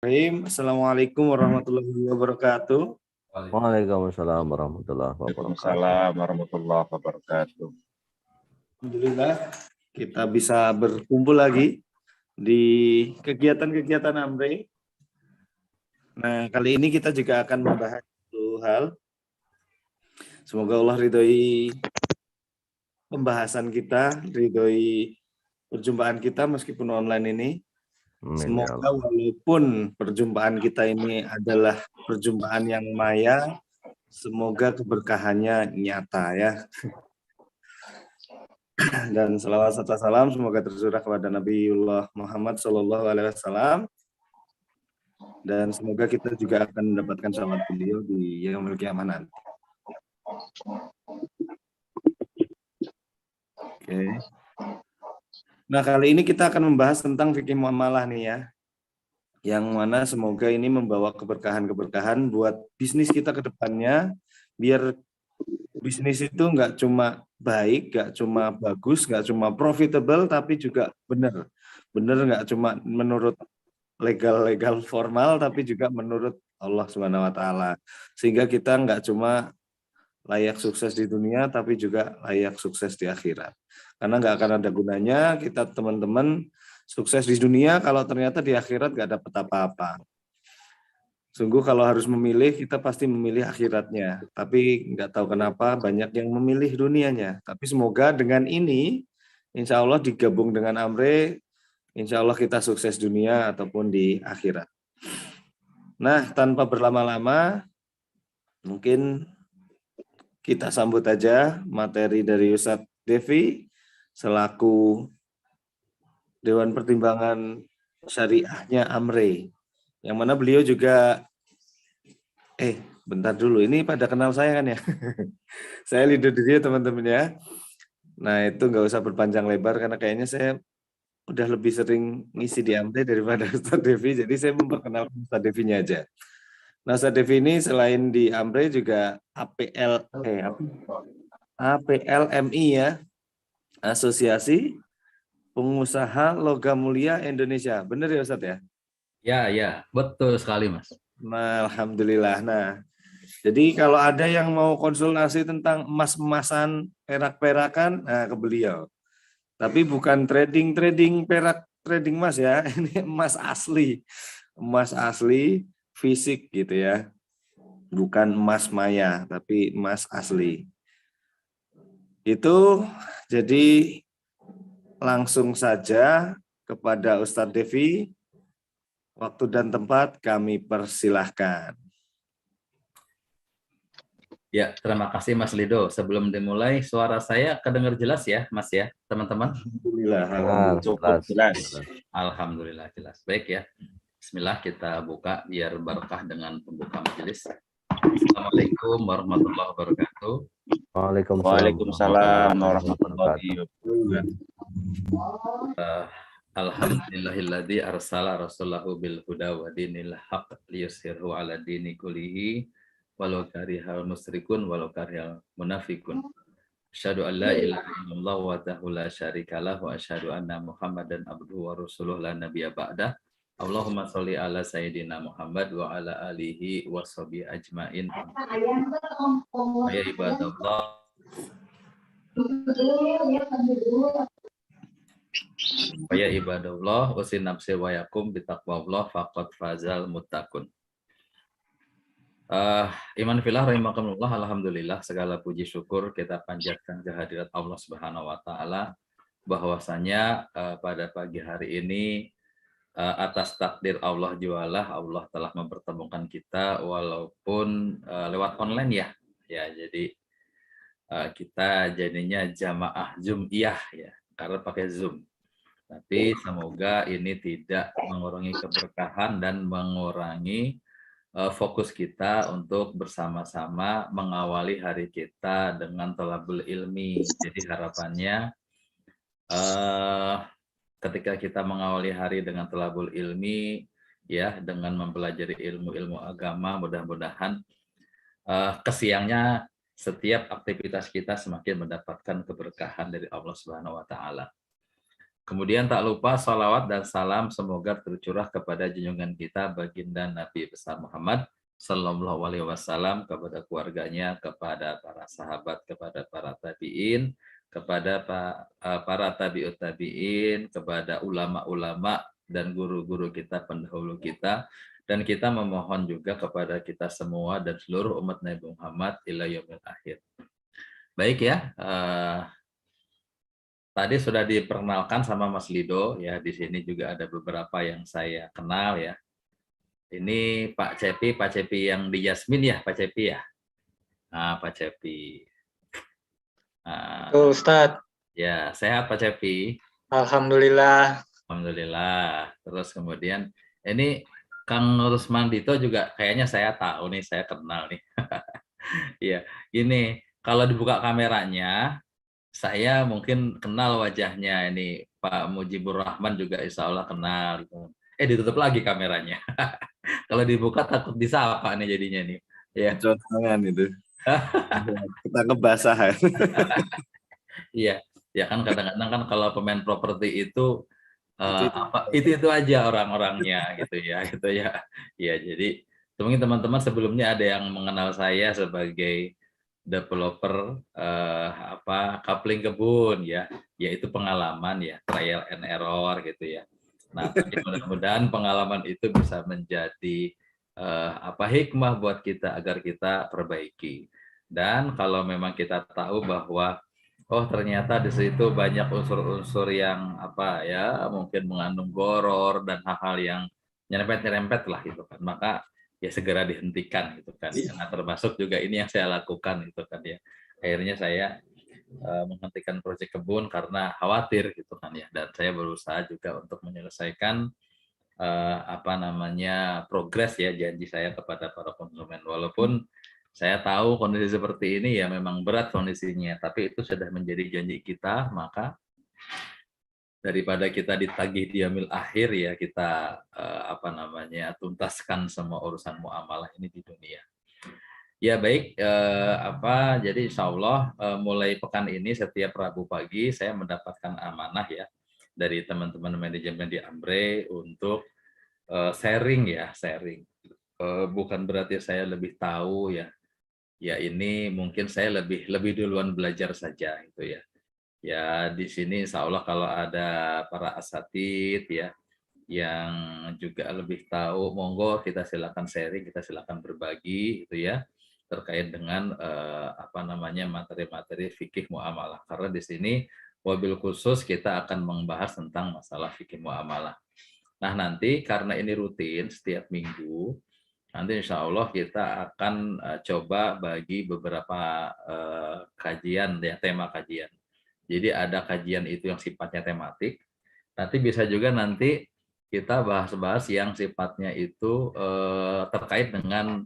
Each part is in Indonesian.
Assalamualaikum warahmatullahi wabarakatuh. Waalaikumsalam warahmatullahi wabarakatuh. Waalaikumsalam warahmatullahi wabarakatuh. Alhamdulillah kita bisa berkumpul lagi di kegiatan-kegiatan Amre. Nah, kali ini kita juga akan membahas satu hal. Semoga Allah ridhoi pembahasan kita, ridhoi perjumpaan kita meskipun online ini. Semoga walaupun perjumpaan kita ini adalah perjumpaan yang maya, semoga keberkahannya nyata ya. Dan salawat serta salam semoga tercurah kepada Nabiullah Muhammad SAW. Dan semoga kita juga akan mendapatkan syafaat beliau di yaumul qiyamah nanti. Oke. Nah, kali ini kita akan membahas tentang fikih muamalah nih ya. Yang mana semoga ini membawa keberkahan-keberkahan buat bisnis kita ke depannya, biar bisnis itu nggak cuma baik, nggak cuma bagus, nggak cuma profitable, tapi juga benar. Benar nggak cuma menurut legal formal, tapi juga menurut Allah Subhanahu Wa Taala. Sehingga kita nggak cuma layak sukses di dunia, tapi juga layak sukses di akhirat. Karena nggak akan ada gunanya kita teman-teman sukses di dunia kalau ternyata di akhirat nggak dapat apa-apa. Sungguh kalau harus memilih, kita pasti memilih akhiratnya. Tapi nggak tahu kenapa banyak yang memilih dunianya. Tapi semoga dengan ini, insya Allah digabung dengan Amre, insya Allah kita sukses dunia ataupun di akhirat. Nah, tanpa berlama-lama, mungkin kita sambut aja materi dari Ustadz Devi selaku Dewan Pertimbangan Syariahnya Amre. Yang mana beliau juga, bentar dulu, ini pada kenal saya kan ya? Saya leader diri ya teman-teman ya. Nah itu nggak usah berpanjang lebar karena kayaknya saya udah lebih sering ngisi di Amre daripada Ustadz Devi, jadi saya memperkenalkan Ustadz Devinya aja. Nah Ustadz Devi ini selain di Amre juga APLMI ya, Asosiasi Pengusaha Logam Mulia Indonesia. Benar ya Ustadz ya? Ya, betul sekali Mas. Nah, alhamdulillah. Nah, jadi kalau ada yang mau konsultasi tentang emas-emasan, perak-perakan, nah ke beliau. Tapi bukan trading perak, trading emas ya. Ini emas asli, fisik gitu ya. Bukan emas maya, tapi emas asli. Itu jadi langsung saja kepada Ustadz Devi, waktu dan tempat kami persilahkan. Ya, terima kasih Mas Lido. Sebelum dimulai, suara saya kedengar jelas ya, Mas ya, teman-teman? Alhamdulillah. Cukup jelas. Alhamdulillah jelas. Baik ya. Bismillah, kita buka biar berkah dengan pembuka majelis. Assalamualaikum warahmatullahi wabarakatuh. Waalaikumsalam warahmatullahi wabarakatuh. Alhamdulillahilladzi arsala rasulahu bil huda wa dinil haq liyushirhu ala dini kullihi walau karihal musyrikun walau karihal munafikun. Asyhadu an la ilaha illallah wahdahu la syarikalah wa asyhadu anna Muhammadan abduhu wa rasuluh la nabiyya ba'dah. Allahumma sholli ala sayyidina Muhammad wa ala alihi wa sahbihi ajmain. Ya ibadallah. Ya ibadallah, usin nafsi wa yakum bitaqwallah faqad fazal muttaqun. Iman fillah rahimakumullah, alhamdulillah segala puji syukur kita panjatkan kehadirat Allah Subhanahu wa taala bahwasanya pada pagi hari ini atas takdir Allah jualah Allah telah mempertemukan kita walaupun lewat online ya. Ya, jadi kita jadinya jamaah Zoom-iyah ya, karena pakai Zoom. Tapi semoga ini tidak mengurangi keberkahan dan mengurangi fokus kita untuk bersama-sama mengawali hari kita dengan thalabul ilmi. Jadi harapannya ketika kita mengawali hari dengan thalabul ilmi, ya dengan mempelajari ilmu-ilmu agama, mudah-mudahan kesiangnya setiap aktivitas kita semakin mendapatkan keberkahan dari Allah Subhanahu wa taala. Kemudian tak lupa salawat dan salam semoga tercurah kepada junjungan kita baginda Nabi besar Muhammad Sallallahu Alaihi Wasallam, kepada keluarganya, kepada para sahabat, kepada para tabiin, kepada para tabiut tabiin, kepada ulama-ulama dan guru-guru kita, pendahulu kita, dan kita memohon juga kepada kita semua dan seluruh umat Nabi Muhammad ila yaumil akhir. Baik ya, tadi sudah diperkenalkan sama Mas Lido ya, di sini juga ada beberapa yang saya kenal ya. Ini Pak Cepi yang di Yasmin ya, Pak Cepi ya. Nah, Pak Cepi. Nah, Ustadz. Ya, sehat Pak Cepi. Alhamdulillah. Alhamdulillah. Terus kemudian ini Kang Rusmandito juga kayaknya saya tahu nih, saya kenal nih. Iya, ini kalau dibuka kameranya, saya mungkin kenal wajahnya ini. Pak Mujibur Rahman juga insya Allah kenal. Ditutup lagi kameranya. Kalau dibuka takut disapa nih jadinya nih. Ya. Tangan itu. Kita kebasahan. Iya, ya kan kadang-kadang kan kalau pemain properti itu itu aja orang-orangnya gitu ya. Ya, jadi mungkin teman-teman sebelumnya ada yang mengenal saya sebagai developer coupling kebun ya, yaitu pengalaman ya, trial and error gitu ya. Nah, mudah-mudahan pengalaman itu bisa menjadi hikmah buat kita agar kita perbaiki. Dan kalau memang kita tahu bahwa ternyata di situ banyak unsur-unsur yang mungkin mengandung goror dan hal-hal yang nyerempet-nyerempet lah gitu kan, maka ya segera dihentikan gitu kan ya. Nah, termasuk juga ini yang saya lakukan gitu kan ya. Akhirnya saya menghentikan proyek kebun karena khawatir gitu kan ya, dan saya berusaha juga untuk menyelesaikan progres ya, janji saya kepada para konsumen. Walaupun saya tahu kondisi seperti ini ya memang berat kondisinya, tapi itu sudah menjadi janji kita, maka daripada kita ditagih di yaumil akhir ya, kita tuntaskan semua urusan muamalah ini di dunia. Ya baik, jadi insya Allah mulai pekan ini setiap Rabu pagi saya mendapatkan amanah ya dari teman-teman manajemen di Ambre untuk sharing. Bukan berarti saya lebih tahu ya. Ya ini mungkin saya lebih duluan belajar saja gitu ya. Ya di sini insya Allah kalau ada para asatid ya yang juga lebih tahu, monggo kita silakan sharing, kita silakan berbagi gitu ya, terkait dengan materi-materi fikih muamalah. Karena di sini mobil khusus kita akan membahas tentang masalah fikih muamalah. Nah nanti karena ini rutin setiap minggu, nanti insya Allah kita akan coba bagi beberapa kajian ya, tema kajian. Jadi ada kajian itu yang sifatnya tematik. Nanti bisa juga nanti kita bahas-bahas yang sifatnya itu terkait dengan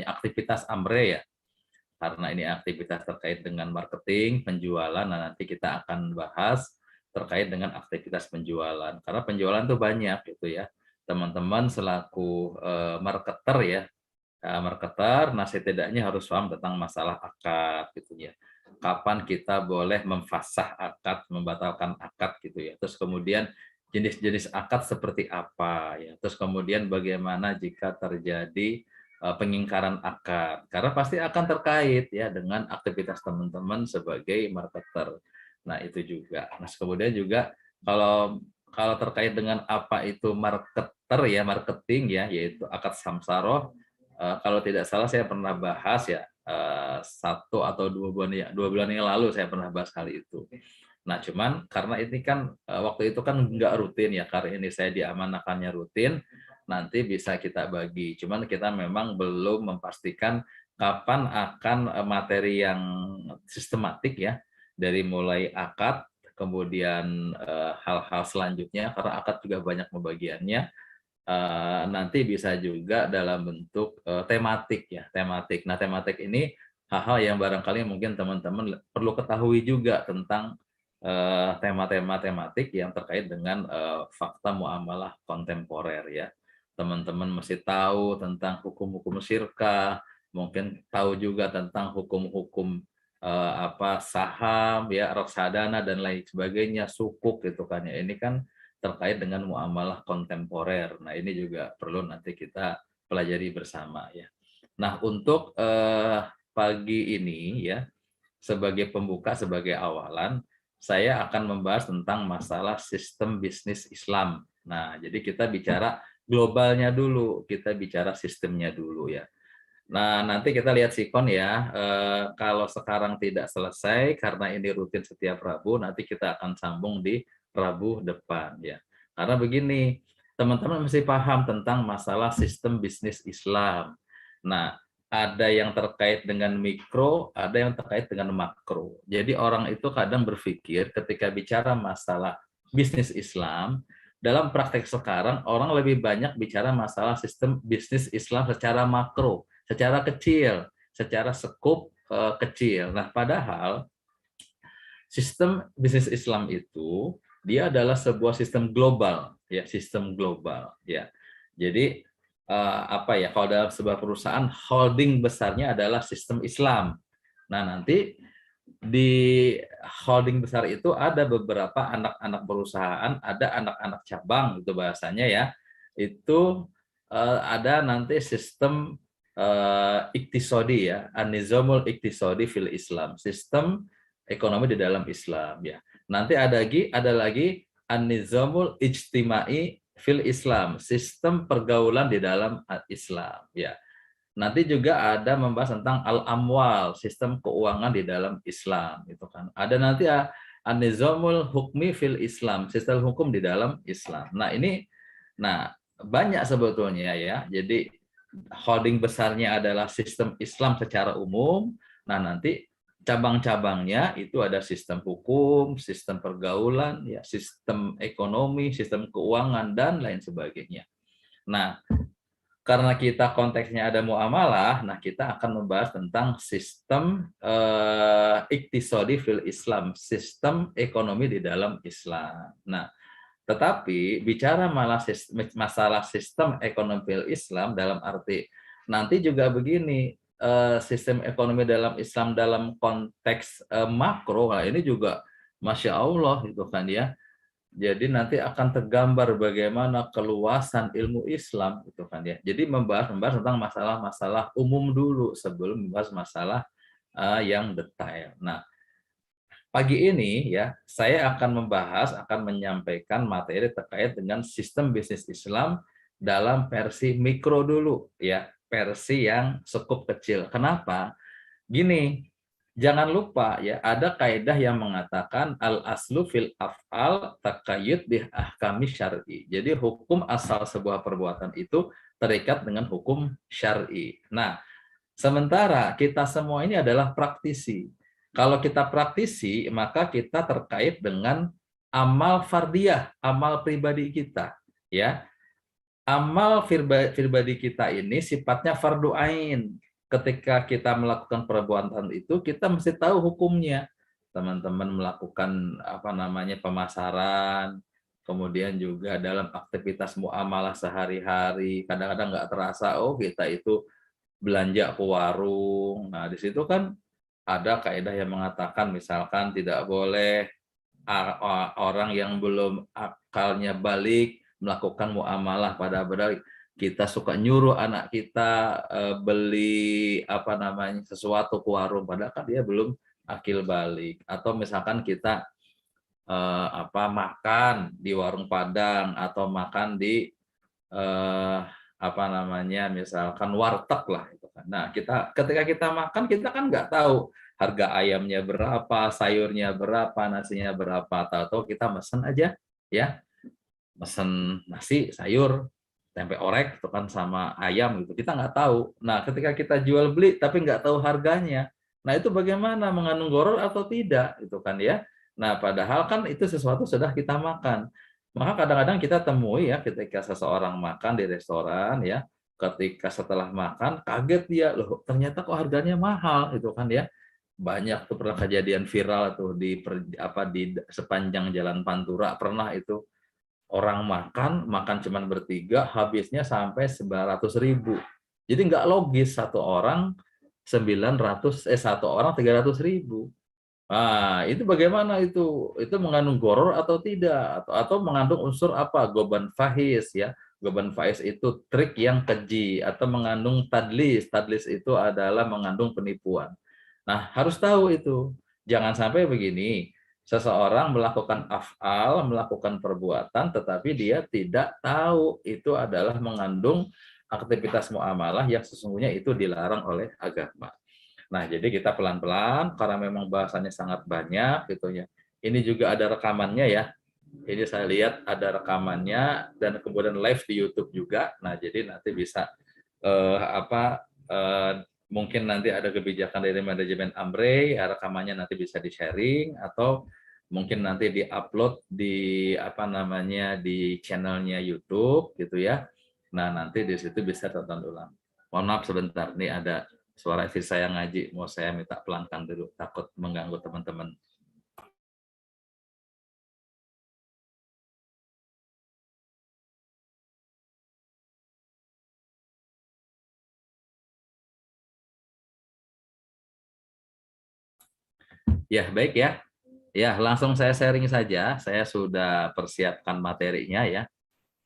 aktivitas Ambre ya. Karena ini aktivitas terkait dengan marketing, penjualan, nah nanti kita akan bahas terkait dengan aktivitas penjualan. Karena penjualan itu banyak gitu ya. Teman-teman selaku marketer ya, nah setidaknya harus paham tentang masalah akad gitu ya. Kapan kita boleh memfasah akad, membatalkan akad gitu ya. Terus kemudian jenis-jenis akad seperti apa ya. Terus kemudian bagaimana jika terjadi pengingkaran akad. Karena pasti akan terkait ya dengan aktivitas teman-teman sebagai marketer. Nah, itu juga. Nah, kemudian juga kalau terkait dengan apa itu marketer ya, marketing ya, yaitu akad samsaroh. Kalau tidak salah saya pernah bahas ya 1 atau 2 bulan yang lalu saya pernah bahas hal itu. Nah, cuman karena ini kan waktu itu kan nggak rutin ya, karena ini saya diamanahkannya rutin, nanti bisa kita bagi. Cuman kita memang belum memastikan kapan akan materi yang sistematik ya, dari mulai akad, kemudian hal-hal selanjutnya, karena akad juga banyak pembagiannya. Nanti bisa juga dalam bentuk tematik ya, tematik. Nah, tematik ini hal-hal yang barangkali mungkin teman-teman perlu ketahui juga tentang tema-tema tematik yang terkait dengan fakta muamalah kontemporer ya. Teman-teman mesti tahu tentang hukum-hukum syirkah, mungkin tahu juga tentang hukum-hukum saham ya, reksadana dan lain sebagainya, sukuk gitu kan ya. Ini kan terkait dengan muamalah kontemporer. Nah, ini juga perlu nanti kita pelajari bersama ya. Nah, untuk pagi ini ya, sebagai pembuka, sebagai awalan, saya akan membahas tentang masalah sistem bisnis Islam. Nah, jadi kita bicara globalnya dulu, kita bicara sistemnya dulu ya. Nah, nanti kita lihat sikon ya. Kalau sekarang tidak selesai, karena ini rutin setiap Rabu, nanti kita akan sambung di Rabu depan ya. Karena begini, teman-teman mesti paham tentang masalah sistem bisnis Islam. Nah, ada yang terkait dengan mikro, ada yang terkait dengan makro. Jadi orang itu kadang berpikir ketika bicara masalah bisnis Islam, dalam praktek sekarang orang lebih banyak bicara masalah sistem bisnis Islam secara makro, secara kecil, secara skup kecil. Nah, padahal sistem bisnis Islam itu dia adalah sebuah sistem global, ya, sistem global, ya. Jadi kalau dalam sebuah perusahaan holding besarnya adalah sistem Islam. Nah, nanti di holding besar itu ada beberapa anak-anak perusahaan, ada anak-anak cabang itu bahasanya ya. Itu ada nanti sistem iktisodi ya, an-nizamul iktisodi fil Islam, sistem ekonomi di dalam Islam ya. Nanti ada lagi an-nizamul ijtimai fil Islam, sistem pergaulan di dalam Islam ya. Nanti juga ada membahas tentang al-amwal, sistem keuangan di dalam Islam itu kan. Ada nanti an-nizamul hukmi fil Islam, sistem hukum di dalam Islam. Nah, ini banyak sebetulnya ya. Jadi holding besarnya adalah sistem Islam secara umum. Nah, nanti cabang-cabangnya itu ada sistem hukum, sistem pergaulan, ya, sistem ekonomi, sistem keuangan, dan lain sebagainya. Nah, karena kita konteksnya ada muamalah, nah kita akan membahas tentang sistem iktisodi fil Islam, sistem ekonomi di dalam Islam. Nah, tetapi bicara masalah sistem ekonomi fil Islam dalam arti nanti juga begini, sistem ekonomi dalam Islam dalam konteks makro, nah ini juga Masya Allah itu kan ya. Jadi nanti akan tergambar bagaimana keluasan ilmu Islam itu kan ya. Jadi membahas tentang masalah-masalah umum dulu sebelum membahas masalah yang detail. Nah, pagi ini ya saya akan menyampaikan materi terkait dengan sistem bisnis Islam dalam versi mikro dulu ya, versi yang skup kecil. Kenapa? Gini, jangan lupa ya, ada kaidah yang mengatakan al-aslu fil af'al taqayyud bi ahkami syar'i. Jadi hukum asal sebuah perbuatan itu terikat dengan hukum syar'i. Nah, sementara kita semua ini adalah praktisi. Kalau kita praktisi, maka kita terkait dengan amal fardiyah, amal pribadi kita, ya. Amal pribadi kita ini sifatnya fardu ain. Ketika kita melakukan perbuatan itu, kita mesti tahu hukumnya. Teman-teman melakukan pemasaran, kemudian juga dalam aktivitas muamalah sehari-hari, kadang-kadang nggak terasa, oh kita itu belanja ke warung. Nah, di situ kan ada kaidah yang mengatakan misalkan tidak boleh orang yang belum akalnya balik melakukan muamalah, padahal kita suka nyuruh anak kita beli sesuatu ke warung padahal kan dia belum akil balik. Atau misalkan kita makan di warung Padang atau makan di misalkan warteg lah itu kan. Nah, ketika kita makan kita kan nggak tahu harga ayamnya berapa, sayurnya berapa, nasinya berapa, atau kita mesen aja ya, mesen nasi, sayur, tempe orek itu kan sama ayam gitu, kita nggak tahu. Nah, ketika kita jual beli tapi nggak tahu harganya, nah itu bagaimana, mengandung gharar atau tidak itu kan ya. Nah, padahal kan itu sesuatu sudah kita makan. Maka kadang-kadang kita temui ya, ketika seseorang makan di restoran ya, ketika setelah makan kaget dia, loh ternyata kok harganya mahal itu kan ya. Banyak tuh pernah kejadian viral tuh di sepanjang Jalan Pantura, pernah itu orang makan cuman bertiga, habisnya sampai 900.000. Jadi nggak logis satu orang satu orang 300.000. Nah, itu bagaimana itu? Itu mengandung goror atau tidak? Atau mengandung unsur apa? Goban faiz ya. Goban faiz itu trik yang keji atau mengandung tadlis. Tadlis itu adalah mengandung penipuan. Nah, harus tahu itu. Jangan sampai begini, seseorang melakukan af'al, melakukan perbuatan, tetapi dia tidak tahu itu adalah mengandung aktivitas muamalah yang sesungguhnya itu dilarang oleh agama. Nah, jadi kita pelan-pelan karena memang bahasanya sangat banyak gitu ya. Ini juga ada rekamannya ya. Ini saya lihat ada rekamannya dan kemudian live di YouTube juga. Nah, jadi nanti bisa mungkin nanti ada kebijakan dari manajemen Amrei, rekamannya nanti bisa di-sharing atau mungkin nanti di-upload di di channelnya YouTube gitu ya. Nah, nanti di situ bisa tonton ulang. Mohon maaf sebentar, nih ada suara istri saya ngaji, mau saya minta pelankan dulu, takut mengganggu teman-teman. Ya, baik ya. Ya, langsung saya sharing saja. Saya sudah persiapkan materinya ya.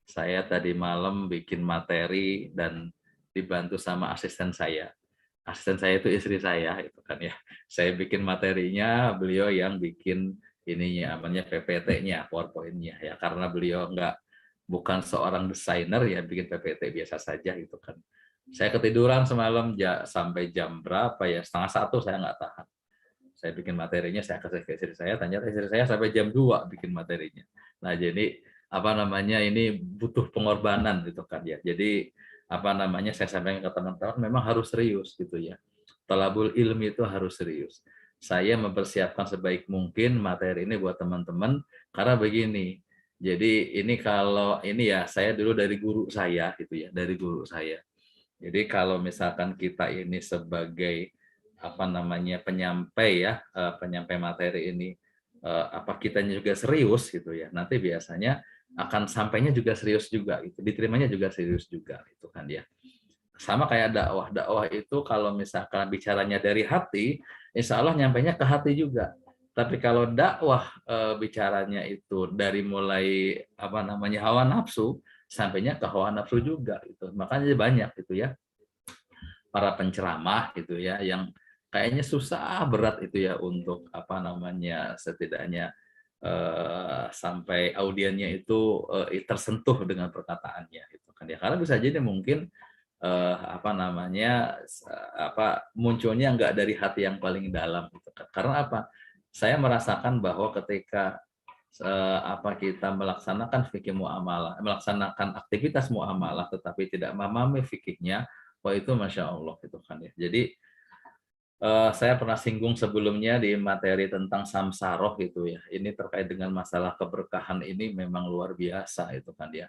Saya tadi malam bikin materi dan dibantu sama asisten saya. Asisten saya itu istri saya itu kan ya. Saya bikin materinya, beliau yang bikin ininya namanya PPT-nya, PowerPoint-nya ya, karena beliau bukan seorang desainer ya, bikin PPT biasa saja gitu kan. Saya ketiduran semalam sampai jam berapa ya, 12:30 saya nggak tahan. Saya bikin materinya, saya kasih ke istri saya, ternyata istri saya sampai jam 2 bikin materinya. Nah, jadi ini butuh pengorbanan gitu kan ya. Jadi saya sampaikan ke teman-teman memang harus serius gitu ya. Thalabul ilmi itu harus serius. Saya mempersiapkan sebaik mungkin materi ini buat teman-teman karena begini. Jadi ini kalau ini ya, saya dulu dari guru saya gitu ya, dari guru saya. Jadi kalau misalkan kita ini sebagai penyampai ya, penyampai materi ini kitanya juga serius gitu ya, nanti biasanya akan sampainya juga serius juga, itu diterimanya juga serius juga itu kan ya. Sama kayak dakwah itu kalau misalkan bicaranya dari hati, insya Allah nyampainya ke hati juga. Tapi kalau dakwah bicaranya itu dari mulai hawa nafsu, sampainya ke hawa nafsu juga itu. Makanya banyak itu ya para penceramah gitu ya yang kayaknya susah berat itu ya untuk setidaknya sampai audiennya itu tersentuh dengan perkataannya itu kan ya, karena bisa jadi mungkin munculnya nggak dari hati yang paling dalam gitu kan. Karena saya merasakan bahwa ketika kita melaksanakan fikih muamalah, melaksanakan aktivitas muamalah tetapi tidak memahami fikihnya, wah itu masya Allah gitu kan ya. Jadi saya pernah singgung sebelumnya di materi tentang samsaroh gitu ya. Ini terkait dengan masalah keberkahan ini memang luar biasa itu kan ya.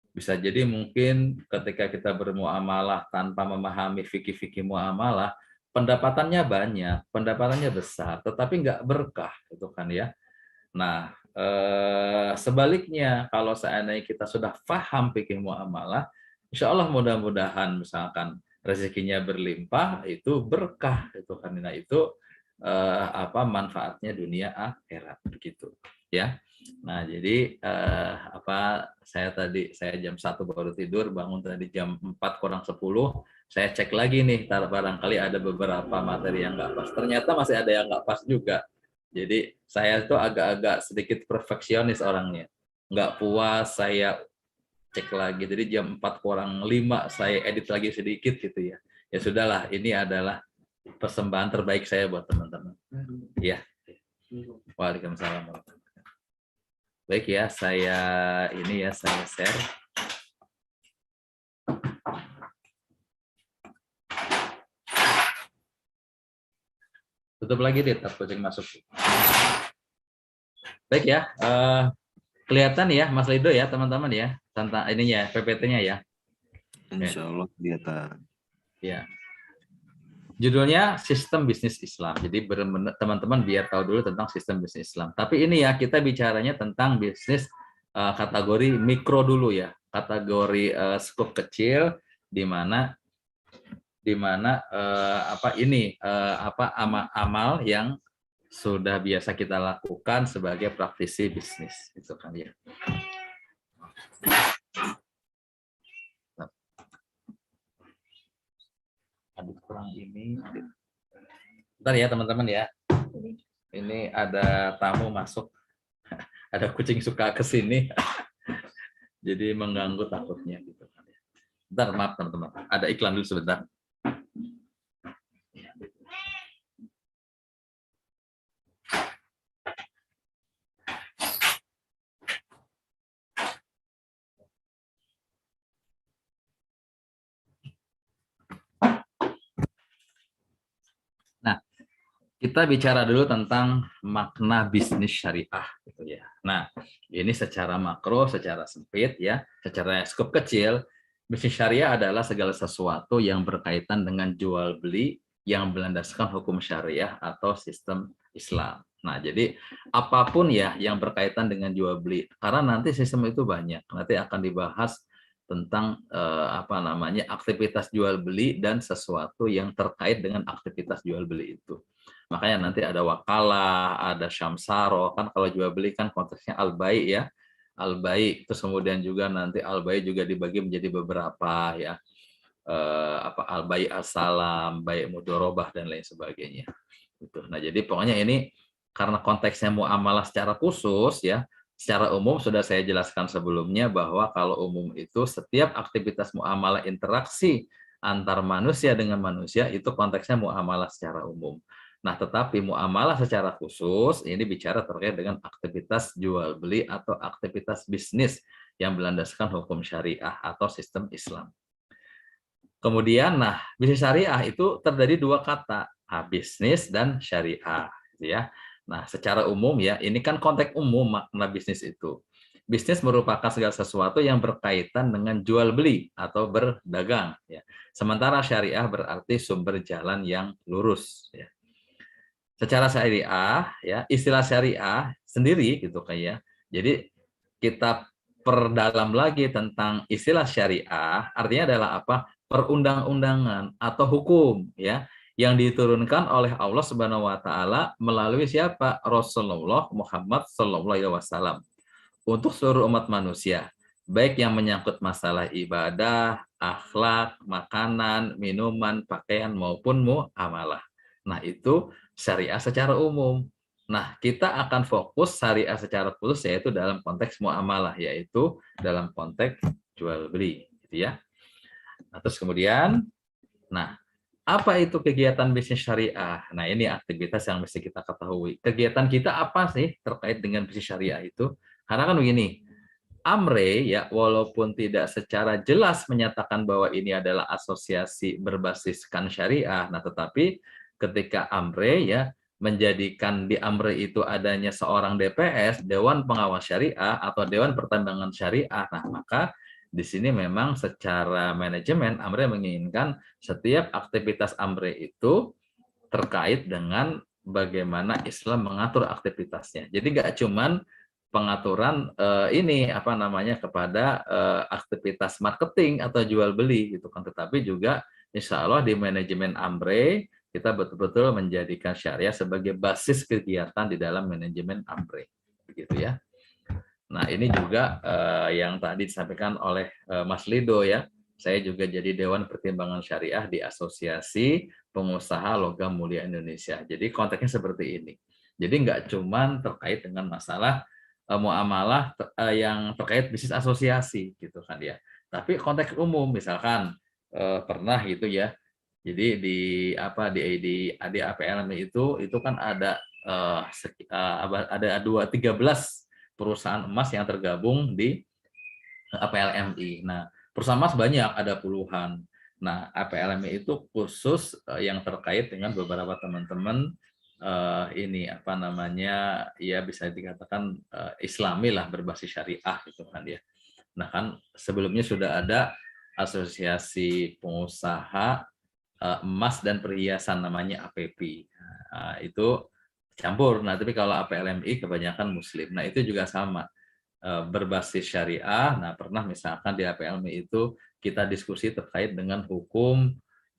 Bisa jadi mungkin ketika kita bermuamalah tanpa memahami fikih-fikih muamalah, pendapatannya banyak, pendapatannya besar, tetapi nggak berkah itu kan ya. Nah, sebaliknya kalau seandainya kita sudah paham fikih muamalah, insya Allah mudah-mudahan misalkan rezekinya berlimpah, itu berkah itu kan. Nah, itu manfaatnya dunia akhirat begitu ya. Nah, jadi saya jam 1 baru tidur, bangun tadi jam 4 kurang 10, saya cek lagi nih, barangkali ada beberapa materi yang nggak pas. Ternyata masih ada yang nggak pas juga. Jadi saya tuh agak-agak sedikit perfeksionis orangnya. Nggak puas, saya cek lagi. Jadi jam 4 kurang 5 saya edit lagi sedikit gitu ya. Ya sudahlah, ini adalah persembahan terbaik saya buat teman-teman. Ya. Waalaikumsalam. Baik ya, saya share. Tutup lagi deh, kucing masuk. Baik ya, kelihatan ya Mas Lido ya teman-teman ya, tentang ininya PPT-nya ya. Insya Allah kelihatan. Ya. Judulnya Sistem Bisnis Islam. Jadi teman-teman biar tahu dulu tentang sistem bisnis Islam. Tapi ini ya kita bicaranya tentang bisnis kategori mikro dulu ya, kategori skup kecil di mana di mana amal yang sudah biasa kita lakukan sebagai praktisi bisnis, gitu kan ya. Aduh, kurang ini. Bentar ya teman-teman ya. Ini ada tamu masuk. Ada kucing suka ke sini. Jadi mengganggu takutnya gitu kan ya. Bentar, maaf teman-teman. Ada iklan dulu sebentar. Nah, kita bicara dulu tentang makna bisnis syariah gitu ya. Nah, ini secara makro, secara sempit ya, secara skop kecil, bisnis syariah adalah segala sesuatu yang berkaitan dengan jual beli yang berlandaskan hukum syariah atau sistem Islam. Nah, jadi apapun ya yang berkaitan dengan jual beli, karena nanti sistem itu banyak, nanti akan dibahas tentang aktivitas jual beli dan sesuatu yang terkait dengan aktivitas jual beli itu. Makanya nanti ada wakalah, ada syamsaro, kan kalau jual beli kan konteksnya al-bai ya. Al-bai, terus kemudian juga nanti al-bai juga dibagi menjadi beberapa ya. Al-bai as-salam, bai mudorobah dan lain sebagainya. Gitu. Nah, jadi pokoknya ini karena konteksnya muamalah secara khusus ya, secara umum sudah saya jelaskan sebelumnya bahwa kalau umum itu setiap aktivitas muamalah interaksi antar manusia dengan manusia itu konteksnya muamalah secara umum. Nah, tetapi muamalah secara khusus ini bicara terkait dengan aktivitas jual beli atau aktivitas bisnis yang berlandaskan hukum syariah atau sistem Islam. Kemudian, nah, bisnis syariah itu terdiri dua kata, bisnis dan syariah, gitu ya. Nah, secara umum ya, ini kan konteks umum makna bisnis itu. Bisnis merupakan segala sesuatu yang berkaitan dengan jual beli atau berdagang. Ya. Sementara syariah berarti sumber jalan yang lurus. Ya. Secara syariah, ya istilah syariah sendiri gitu kayak. Jadi kita perdalam lagi tentang istilah syariah, artinya adalah apa? Perundang-undangan atau hukum ya yang diturunkan oleh Allah Subhanahu wa taala melalui siapa? Rasulullah Muhammad sallallahu alaihi wasallam untuk seluruh umat manusia, baik yang menyangkut masalah ibadah, akhlak, makanan, minuman, pakaian maupun muamalah. Nah, itu syariah secara umum. Nah, kita akan fokus syariah secara khusus yaitu dalam konteks muamalah, yaitu dalam konteks jual beli, gitu ya. Nah, terus kemudian, nah, apa itu kegiatan bisnis syariah? Nah, ini aktivitas yang mesti kita ketahui. Kegiatan kita apa sih terkait dengan bisnis syariah itu? Karena kan begini, Amre ya walaupun tidak secara jelas menyatakan bahwa ini adalah asosiasi berbasiskan syariah, nah tetapi ketika Amre ya menjadikan di Amre itu adanya seorang DPS, Dewan Pengawas Syariah atau Dewan Pertimbangan Syariah, nah maka di sini memang secara manajemen Amre menginginkan setiap aktivitas Amre itu terkait dengan bagaimana Islam mengatur aktivitasnya. Jadi nggak cuman pengaturan kepada aktivitas marketing atau jual beli gitu kan, tetapi juga insya Allah di manajemen Amre kita betul-betul menjadikan syariah sebagai basis kegiatan di dalam manajemen Amre, begitu ya. Nah ini juga yang tadi disampaikan oleh Mas Lido ya. Saya juga jadi Dewan Pertimbangan Syariah di Asosiasi Pengusaha Logam Mulia Indonesia. Jadi konteksnya seperti ini. Jadi nggak cuman terkait dengan masalah muamalah yang terkait bisnis asosiasi gitu kan ya. Tapi konteks umum misalkan pernah gitu ya. Jadi di APLM itu kan ada 13 perusahaan emas yang tergabung di APLMI. Nah, perusahaan emas banyak, ada puluhan. Nah, APLMI itu khusus yang terkait dengan beberapa teman-teman ya bisa dikatakan Islami lah, berbasis syariah gitu kan ya. Nah kan sebelumnya sudah ada asosiasi pengusaha emas dan perhiasan namanya APP. Nah, itu campur. Nah tapi kalau APLMI kebanyakan Muslim. Nah itu juga sama berbasis syariah. Nah pernah misalkan di APLMI itu kita diskusi terkait dengan hukum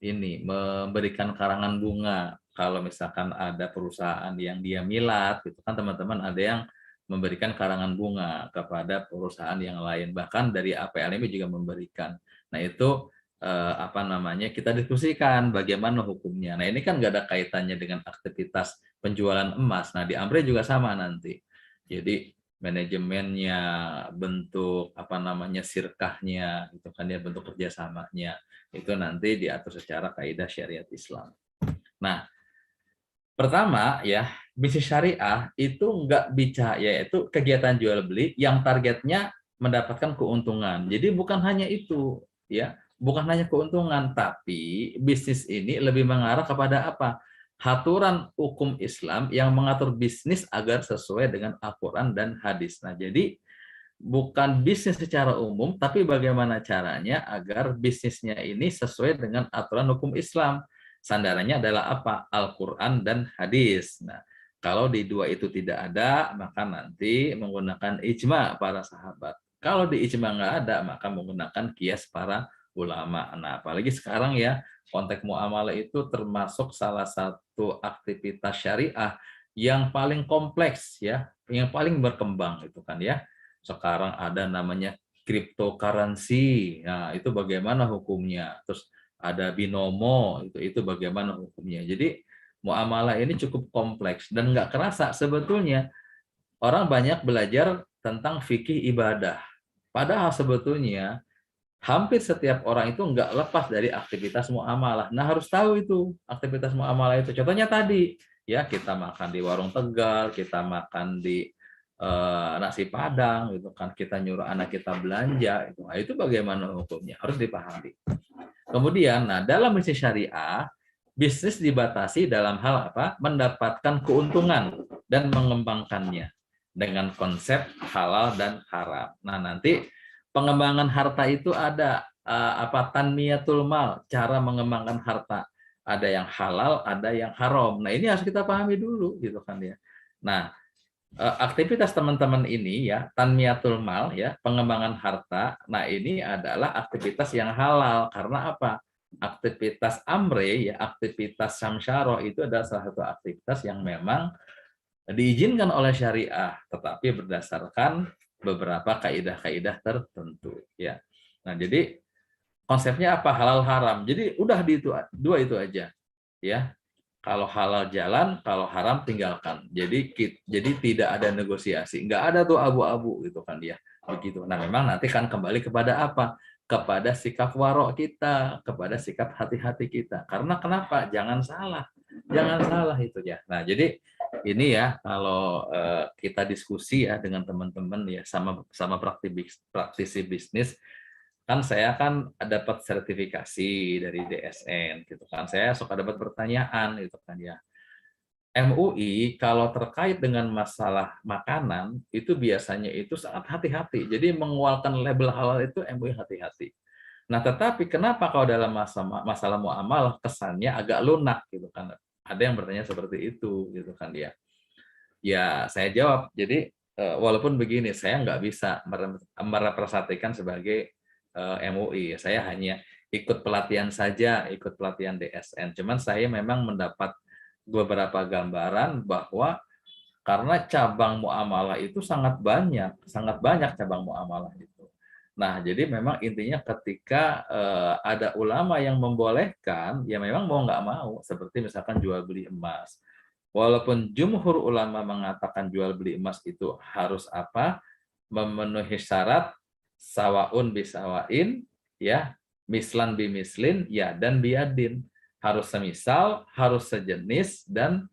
ini memberikan karangan bunga. Kalau misalkan ada perusahaan yang dia milat, gitu kan teman-teman, ada yang memberikan karangan bunga kepada perusahaan yang lain. Bahkan dari APLMI juga memberikan. Nah itu apa namanya, kita diskusikan bagaimana hukumnya. Nah ini kan nggak ada kaitannya dengan aktivitas penjualan emas. Nah di Amre juga sama nanti. Jadi manajemennya, bentuk apa namanya sirkahnya, itu kan ya, bentuk kerjasamanya itu nanti diatur secara kaidah syariat Islam. Nah pertama ya, bisnis syariah itu nggak bicara, yaitu kegiatan jual beli yang targetnya mendapatkan keuntungan. Jadi bukan hanya itu ya, bukan hanya keuntungan, tapi bisnis ini lebih mengarah kepada apa? Aturan hukum Islam yang mengatur bisnis agar sesuai dengan Al-Quran dan hadis. Nah, jadi bukan bisnis secara umum, tapi bagaimana caranya agar bisnisnya ini sesuai dengan aturan hukum Islam. Sandarannya adalah apa? Al-Quran dan hadis. Nah, kalau di dua itu tidak ada, maka nanti menggunakan ijma para sahabat. Kalau di ijma nggak ada, maka menggunakan kias para ulama. Nah, apalagi sekarang ya, konteks muamalah itu termasuk salah satu aktivitas syariah yang paling kompleks ya, yang paling berkembang itu kan ya. Sekarang ada namanya cryptocurrency. Nah, itu bagaimana hukumnya? Terus ada binomo, itu bagaimana hukumnya? Jadi muamalah ini cukup kompleks dan nggak kerasa sebetulnya orang banyak belajar tentang fikih ibadah. Padahal sebetulnya hampir setiap orang itu nggak lepas dari aktivitas muamalah. Nah, harus tahu itu aktivitas muamalah itu. Contohnya tadi, ya kita makan di warung Tegal, kita makan di nasi Padang, gitu kan, kita nyuruh anak kita belanja, itu bagaimana hukumnya harus dipahami. Kemudian, nah dalam bisnis syariah, bisnis dibatasi dalam hal apa? Mendapatkan keuntungan dan mengembangkannya dengan konsep halal dan haram. Nah nanti pengembangan harta itu ada apa tanmiyatul mal, cara mengembangkan harta. Ada yang halal, ada yang haram. Nah ini harus kita pahami dulu, gitu kan ya. Nah aktivitas teman-teman ini ya tanmiyatul mal ya, pengembangan harta. Nah ini adalah aktivitas yang halal karena apa? Aktivitas amre ya, aktivitas samsyaro itu adalah salah satu aktivitas yang memang diizinkan oleh syariah, tetapi berdasarkan beberapa kaidah-kaidah tertentu ya. Nah, jadi konsepnya apa? Halal haram. Jadi udah di itu dua itu aja ya. Kalau halal jalan, kalau haram tinggalkan. Jadi tidak ada negosiasi, nggak ada tuh abu-abu gitu kan dia. Begitu. Nah, memang nanti kan kembali kepada apa? Kepada sikap warok kita, kepada sikap hati-hati kita. Karena kenapa? Jangan salah itu ya. Nah, jadi ini ya kalau kita diskusi ya dengan teman-teman ya sama praktisi bisnis, kan saya kan dapat sertifikasi dari DSN gitu kan. Saya suka dapat pertanyaan gitu kan ya. MUI kalau terkait dengan masalah makanan itu biasanya itu sangat hati-hati. Jadi mengeluarkan label halal itu MUI hati-hati. Nah, tetapi kenapa kalau dalam masalah muamalah kesannya agak lunak gitu kan? Ada yang bertanya seperti itu gitu kan dia. Ya, saya jawab. Jadi walaupun begini, saya nggak bisa merepresentasikan sebagai MUI. Saya hanya ikut pelatihan saja, ikut pelatihan DSN. Cuman saya memang mendapat beberapa gambaran bahwa karena cabang muamalah itu sangat banyak cabang muamalah itu. Nah, jadi memang intinya ketika ada ulama yang membolehkan, ya memang mau nggak mau, seperti misalkan jual beli emas. Walaupun jumhur ulama mengatakan jual beli emas itu harus apa? Memenuhi syarat sawaun bisawain, ya, mislan bimislin, ya dan biadin. Harus semisal, harus sejenis, dan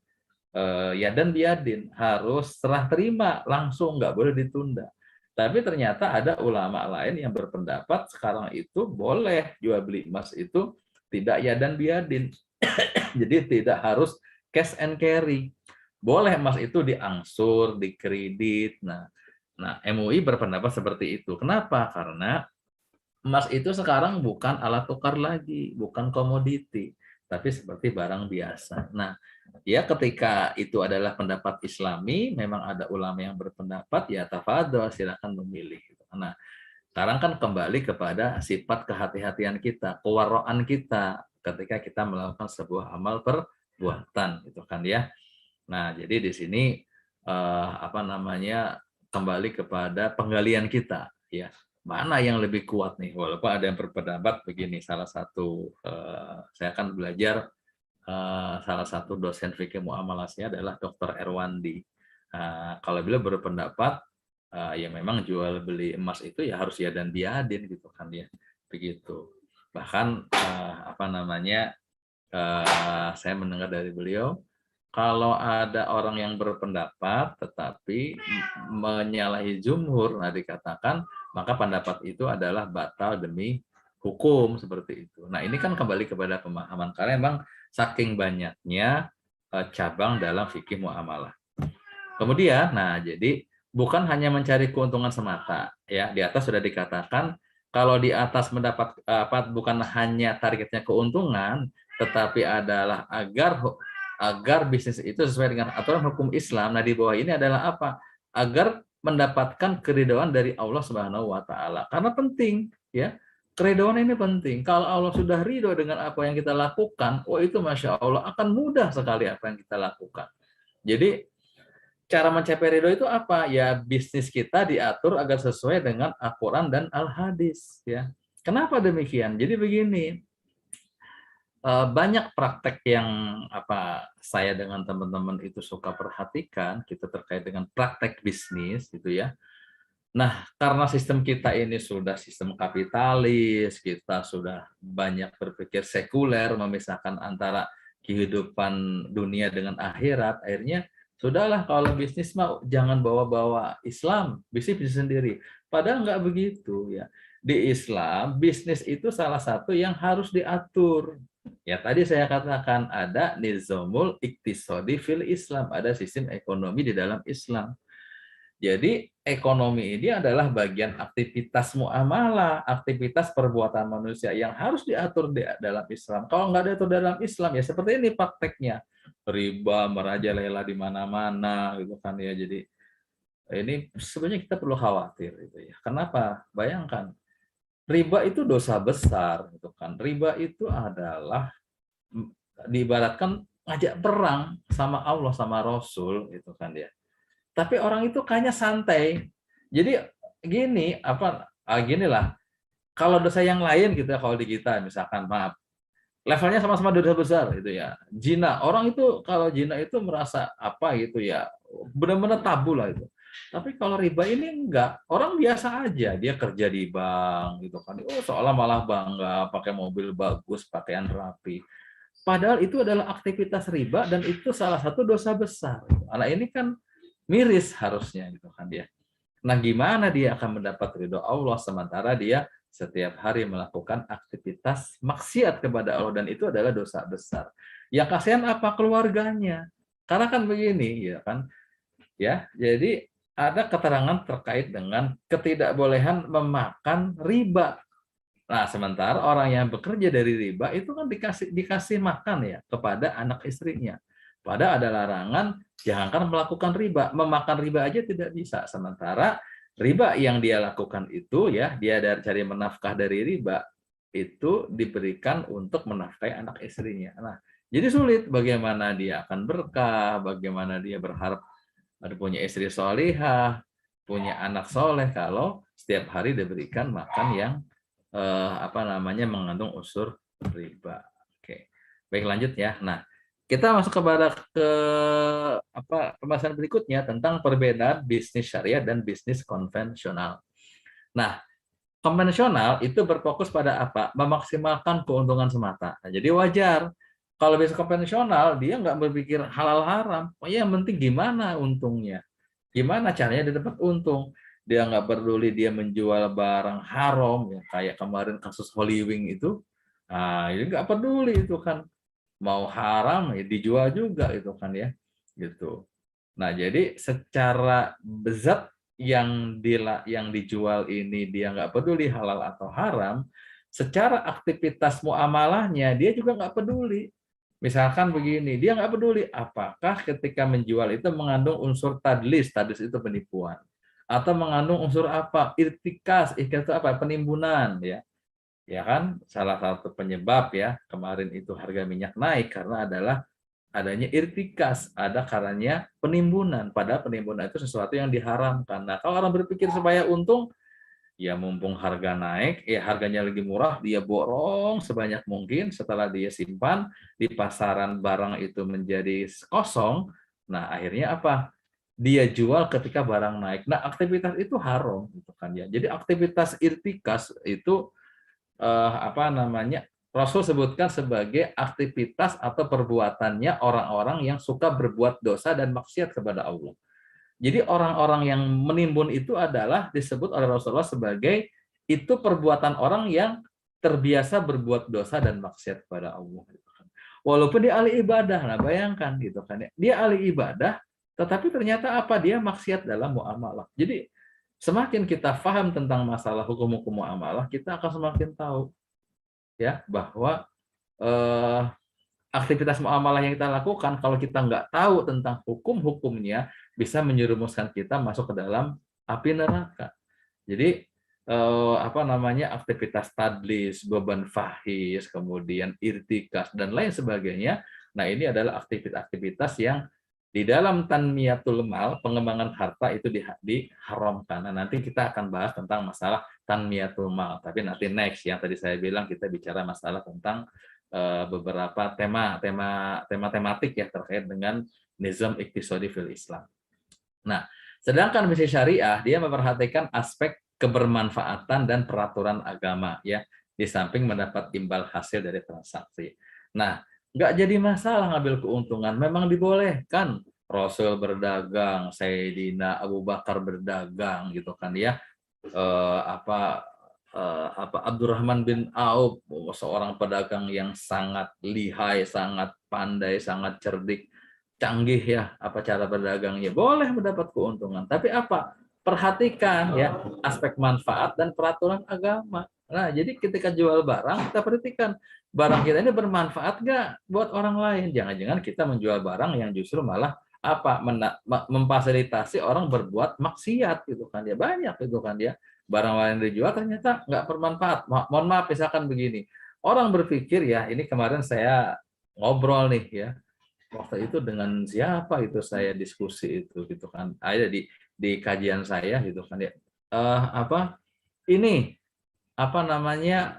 ya dan biadin. Harus serah terima langsung, nggak boleh ditunda. Tapi ternyata ada ulama lain yang berpendapat sekarang itu boleh jual beli emas itu tidak ya dan biadin. Jadi tidak harus cash and carry. Boleh emas itu diangsur, dikredit. Nah, MUI berpendapat seperti itu. Kenapa? Karena emas itu sekarang bukan alat tukar lagi, bukan komoditi, tapi seperti barang biasa. Nah, ya ketika itu adalah pendapat Islami, memang ada ulama yang berpendapat, ya tafadhol, silakan memilih. Nah, sekarang kan kembali kepada sifat kehati-hatian kita, kewaraan kita. ketika kita melakukan sebuah amal perbuatan, gitu kan ya. Nah, jadi di sini kembali kepada penggalian kita, ya. Mana yang lebih kuat nih? Walaupun ada yang berpendapat begini, salah satu saya akan belajar salah satu dosen fikih muamalasnya adalah Dr. Erwandi. Kalau beliau berpendapat ya memang jual beli emas itu ya harus ya dan biadin gitu kan ya, begitu. Bahkan saya mendengar dari beliau, kalau ada orang yang berpendapat tetapi menyalahi jumhur, nah dikatakan maka pendapat itu adalah batal demi hukum, seperti itu. Nah ini kan kembali kepada pemahaman, karena memang saking banyaknya cabang dalam fikih muamalah. Kemudian, nah jadi bukan hanya mencari keuntungan semata, ya. Di atas sudah dikatakan kalau di atas mendapat bukan hanya targetnya keuntungan, tetapi adalah agar bisnis itu sesuai dengan aturan hukum Islam. Nah di bawah ini adalah apa? Agar mendapatkan keridhaan dari Allah Subhanahu wa taala. Karena penting, ya. Keridhaan ini penting. Kalau Allah sudah ridho dengan apa yang kita lakukan, itu Masya Allah akan mudah sekali apa yang kita lakukan. Jadi cara mencapai ridho itu apa? Ya bisnis kita diatur agar sesuai dengan Al-Quran dan Al-Hadis. Ya. Kenapa demikian? Jadi begini, banyak praktek yang saya dengan teman-teman itu suka perhatikan, kita terkait dengan praktek bisnis, gitu ya. Nah, karena sistem kita ini sudah sistem kapitalis, kita sudah banyak berpikir sekuler, memisahkan antara kehidupan dunia dengan akhirat, akhirnya sudahlah kalau bisnis mah jangan bawa-bawa Islam, bisnis sendiri. Padahal nggak begitu ya. Di Islam, bisnis itu salah satu yang harus diatur. Ya tadi saya katakan ada nizamul iktisadi fil Islam, ada sistem ekonomi di dalam Islam. Jadi ekonomi ini adalah bagian aktivitas muamalah, aktivitas perbuatan manusia yang harus diatur di dalam Islam. Kalau nggak diatur dalam Islam ya seperti ini prakteknya, riba merajalela di mana-mana, gitu kan ya. Jadi ini sebenarnya kita perlu khawatir, gitu ya. Kenapa? Bayangkan riba itu dosa besar, gitu kan. Riba itu adalah diibaratkan ngajak perang sama Allah sama Rasul, gitu kan ya. Tapi orang itu kayaknya santai. Jadi gini, ginilah. Kalau dosa yang lain gitu ya, kalau di kita misalkan maaf, levelnya sama-sama dosa besar gitu ya. Zina, orang itu kalau zina itu merasa gitu ya, benar-benar tabu lah itu. Tapi kalau riba ini enggak, orang biasa aja, dia kerja di bank gitu kan. Seolah malah bangga pakai mobil bagus, pakaian rapi. Padahal itu adalah aktivitas riba dan itu salah satu dosa besar. Nah, ini kan miris harusnya gitu kan dia. Nah, gimana dia akan mendapat ridho Allah sementara dia setiap hari melakukan aktivitas maksiat kepada Allah dan itu adalah dosa besar. Yang kasihan apa? Keluarganya. Karena kan begini ya kan. Ya, jadi ada keterangan terkait dengan ketidakbolehan memakan riba. Nah, sementara orang yang bekerja dari riba itu kan dikasih makan ya kepada anak istrinya. Padahal ada larangan jangankan melakukan riba, memakan riba aja tidak bisa. Sementara riba yang dia lakukan itu ya, dia cari menafkah dari riba itu diberikan untuk menafkahi anak istrinya. Nah, jadi sulit bagaimana dia akan berkah, bagaimana dia berharap ada punya istri solihah, punya anak soleh kalau setiap hari diberikan makan yang mengandung unsur riba. Oke, baik lanjut ya. Nah, kita masuk kepada pembahasan berikutnya tentang perbedaan bisnis syariah dan bisnis konvensional. Nah, konvensional itu berfokus pada apa? Memaksimalkan keuntungan semata. Nah, jadi wajar kalau bisnis konvensional dia nggak berpikir halal haram. Yang penting gimana untungnya, gimana caranya dia dapat untung. Dia nggak peduli dia menjual barang haram, ya kayak kemarin kasus Holy Wing itu. Nah, ini nggak peduli itu kan. Mau haram ya dijual juga itu kan ya gitu. Nah jadi secara zat yang dijual ini dia nggak peduli halal atau haram, secara aktivitas muamalahnya dia juga nggak peduli. Misalkan begini, dia nggak peduli apakah ketika menjual itu mengandung unsur tadlis itu penipuan, atau mengandung unsur apa irtikas itu apa penimbunan ya. Ya kan, salah satu penyebab ya kemarin itu harga minyak naik karena adalah adanya irtikas, ada karena penimbunan. Padahal penimbunan itu sesuatu yang diharamkan. Nah, kalau orang berpikir supaya untung, ya mumpung harga naik, ya harganya lagi murah, dia borong sebanyak mungkin. Setelah dia simpan di pasaran barang itu menjadi kosong. Nah, akhirnya apa? Dia jual ketika barang naik. Nah, aktivitas itu haram, gitu kan ya. Jadi aktivitas irtikas itu apa namanya, Rasul sebutkan sebagai aktivitas atau perbuatannya orang-orang yang suka berbuat dosa dan maksiat kepada Allah. Jadi orang-orang yang menimbun itu adalah disebut oleh Rasulullah sebagai itu perbuatan orang yang terbiasa berbuat dosa dan maksiat kepada Allah. Walaupun dia ahli ibadah, nah bayangkan gitu kan ya. Dia ahli ibadah, tetapi ternyata apa? Dia maksiat dalam muamalah. Jadi semakin kita paham tentang masalah hukum-hukum muamalah, kita akan semakin tahu ya bahwa aktivitas muamalah yang kita lakukan kalau kita nggak tahu tentang hukum-hukumnya bisa menjerumuskan kita masuk ke dalam api neraka. Jadi apa namanya, aktivitas tadlis, beban fahish, kemudian irtikas dan lain sebagainya. Nah, ini adalah aktivitas-aktivitas yang di dalam tanmiyatul mal, pengembangan harta itu diharamkan. Nah, nanti kita akan bahas tentang masalah tanmiyatul mal. Tapi nanti next, yang tadi saya bilang kita bicara masalah tentang beberapa tematik ya terkait dengan nizam iktisadi fil Islam. Nah, sedangkan bisnis syariah dia memperhatikan aspek kebermanfaatan dan peraturan agama ya, di samping mendapat imbal hasil dari transaksi. Nah, nggak jadi masalah ngambil keuntungan, memang dibolehkan. Rasul berdagang, Sayyidina Abu Bakar berdagang gitu kan ya. Apa Abdurrahman bin Auf, seorang pedagang yang sangat lihai, sangat pandai, sangat cerdik, canggih ya apa cara berdagangnya, boleh mendapat keuntungan. Tapi apa? Perhatikan ya aspek manfaat dan peraturan agama. Nah, jadi ketika jual barang, kita perhatikan barang kita ini bermanfaat nggak buat orang lain. Jangan-jangan kita menjual barang yang justru malah apa memfasilitasi orang berbuat maksiat gitu kan ya, banyak gitu kan ya, barang lain dijual ternyata nggak bermanfaat. Mohon maaf misalkan begini, orang berpikir ya, ini kemarin saya ngobrol nih ya, waktu itu dengan siapa itu saya diskusi itu gitu kan, ada di kajian saya gitu kan ya, apa ini apa namanya,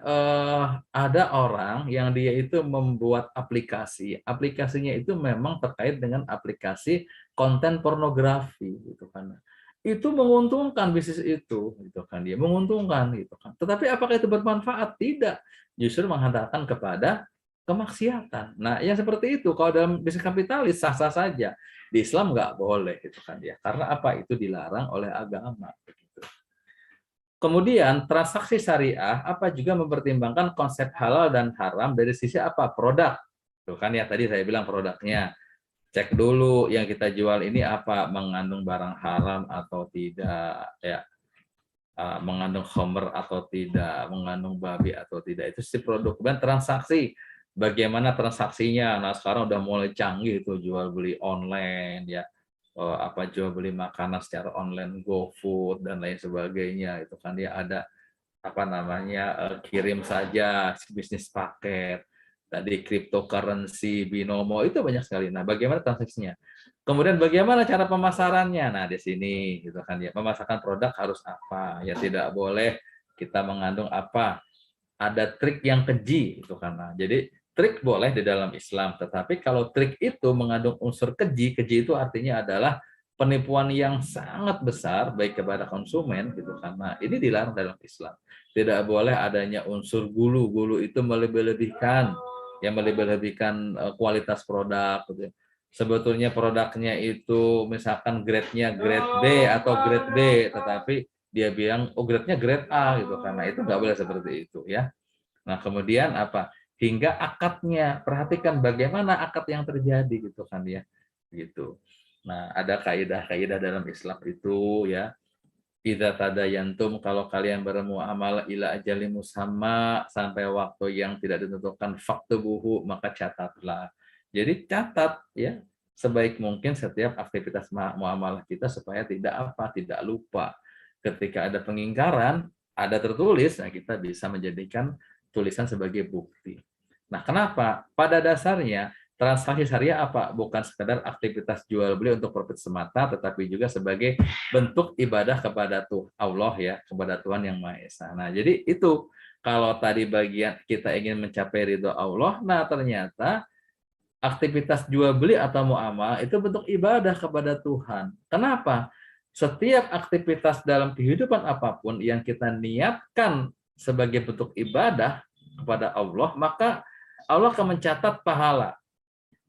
ada orang yang dia itu membuat aplikasinya itu memang terkait dengan aplikasi konten pornografi gitu kan, itu menguntungkan bisnis itu gitu kan, dia menguntungkan gitu kan, tetapi apakah itu bermanfaat? Tidak, justru menghantarkan kepada kemaksiatan. Nah, yang seperti itu kalau dalam bisnis kapitalis sah-sah saja, di Islam nggak boleh gitu kan ya, karena apa? Itu dilarang oleh agama. Kemudian transaksi syariah apa juga mempertimbangkan konsep halal dan haram dari sisi apa? Produk. Tuh kan ya, tadi saya bilang produknya. Cek dulu yang kita jual ini apa, mengandung barang haram atau tidak ya. Mengandung khamr atau tidak, mengandung babi atau tidak, itu si produk. Dan transaksi, bagaimana transaksinya? Nah, sekarang udah mulai canggih itu jual beli online ya, apa jual beli makanan secara online, GoFood dan lain sebagainya itu kan dia ada apa namanya, kirim saja, bisnis paket, tadi cryptocurrency, binomo, itu banyak sekali. Nah, bagaimana transaksinya? Kemudian bagaimana cara pemasarannya? Nah, di sini gitu kan ya, memasarkan produk harus apa? Ya tidak boleh kita mengandung apa? Ada trik yang keji itu kan. Nah, jadi trik boleh di dalam Islam, tetapi kalau trik itu mengandung unsur keji, keji itu artinya adalah penipuan yang sangat besar baik kepada konsumen gitu, karena ini dilarang dalam Islam. Tidak boleh adanya unsur gulu. Gulu itu melebih-lebihkan, yang melebih-lebihkan kualitas produk gitu. Sebetulnya produknya itu misalkan grade-nya grade B atau grade B, tetapi dia bilang oh grade-nya grade A gitu, karena itu nggak boleh seperti itu ya. Nah, kemudian apa? Hingga akadnya, perhatikan bagaimana akad yang terjadi gitu kan ya. Gitu. Nah, ada kaidah-kaidah dalam Islam itu ya. Idza tadayantum, kalau kalian bermuamalah ila ajali musamma, sampai waktu yang tidak ditentukan, faktubuhu, maka catatlah. Jadi catat ya sebaik mungkin setiap aktivitas muamalah kita supaya tidak lupa. Ketika ada pengingkaran, ada tertulis, nah kita bisa menjadikan tulisan sebagai bukti. Nah, kenapa? Pada dasarnya transaksi syariah apa? Bukan sekedar aktivitas jual beli untuk profit semata, tetapi juga sebagai bentuk ibadah kepada Allah ya, kepada Tuhan Yang Maha Esa. Nah, jadi itu kalau tadi bagian kita ingin mencapai ridho Allah, nah ternyata aktivitas jual beli atau muamalah itu bentuk ibadah kepada Tuhan. Kenapa? Setiap aktivitas dalam kehidupan apapun yang kita niatkan sebagai bentuk ibadah kepada Allah, maka Allah akan mencatat pahala.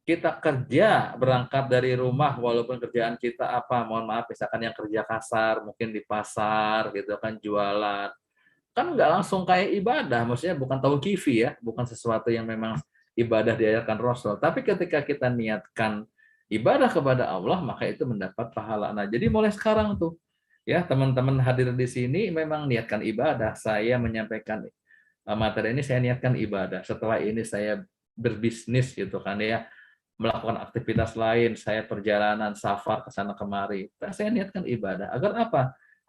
Kita kerja berangkat dari rumah, walaupun kerjaan kita apa, mohon maaf, misalkan yang kerja kasar, mungkin di pasar gitu kan, jualan, kan nggak langsung kayak ibadah, maksudnya bukan tauqifi ya, bukan sesuatu yang memang ibadah diajarkan Rasul. Tapi ketika kita niatkan ibadah kepada Allah, maka itu mendapat pahala. Nah, jadi mulai sekarang tuh, ya teman-teman hadir di sini memang niatkan ibadah. Saya menyampaikan materi ini, saya niatkan ibadah. Setelah ini saya berbisnis gitu kan ya, melakukan aktivitas lain, saya perjalanan, safar ke sana kemari. Saya niatkan ibadah. Agar apa?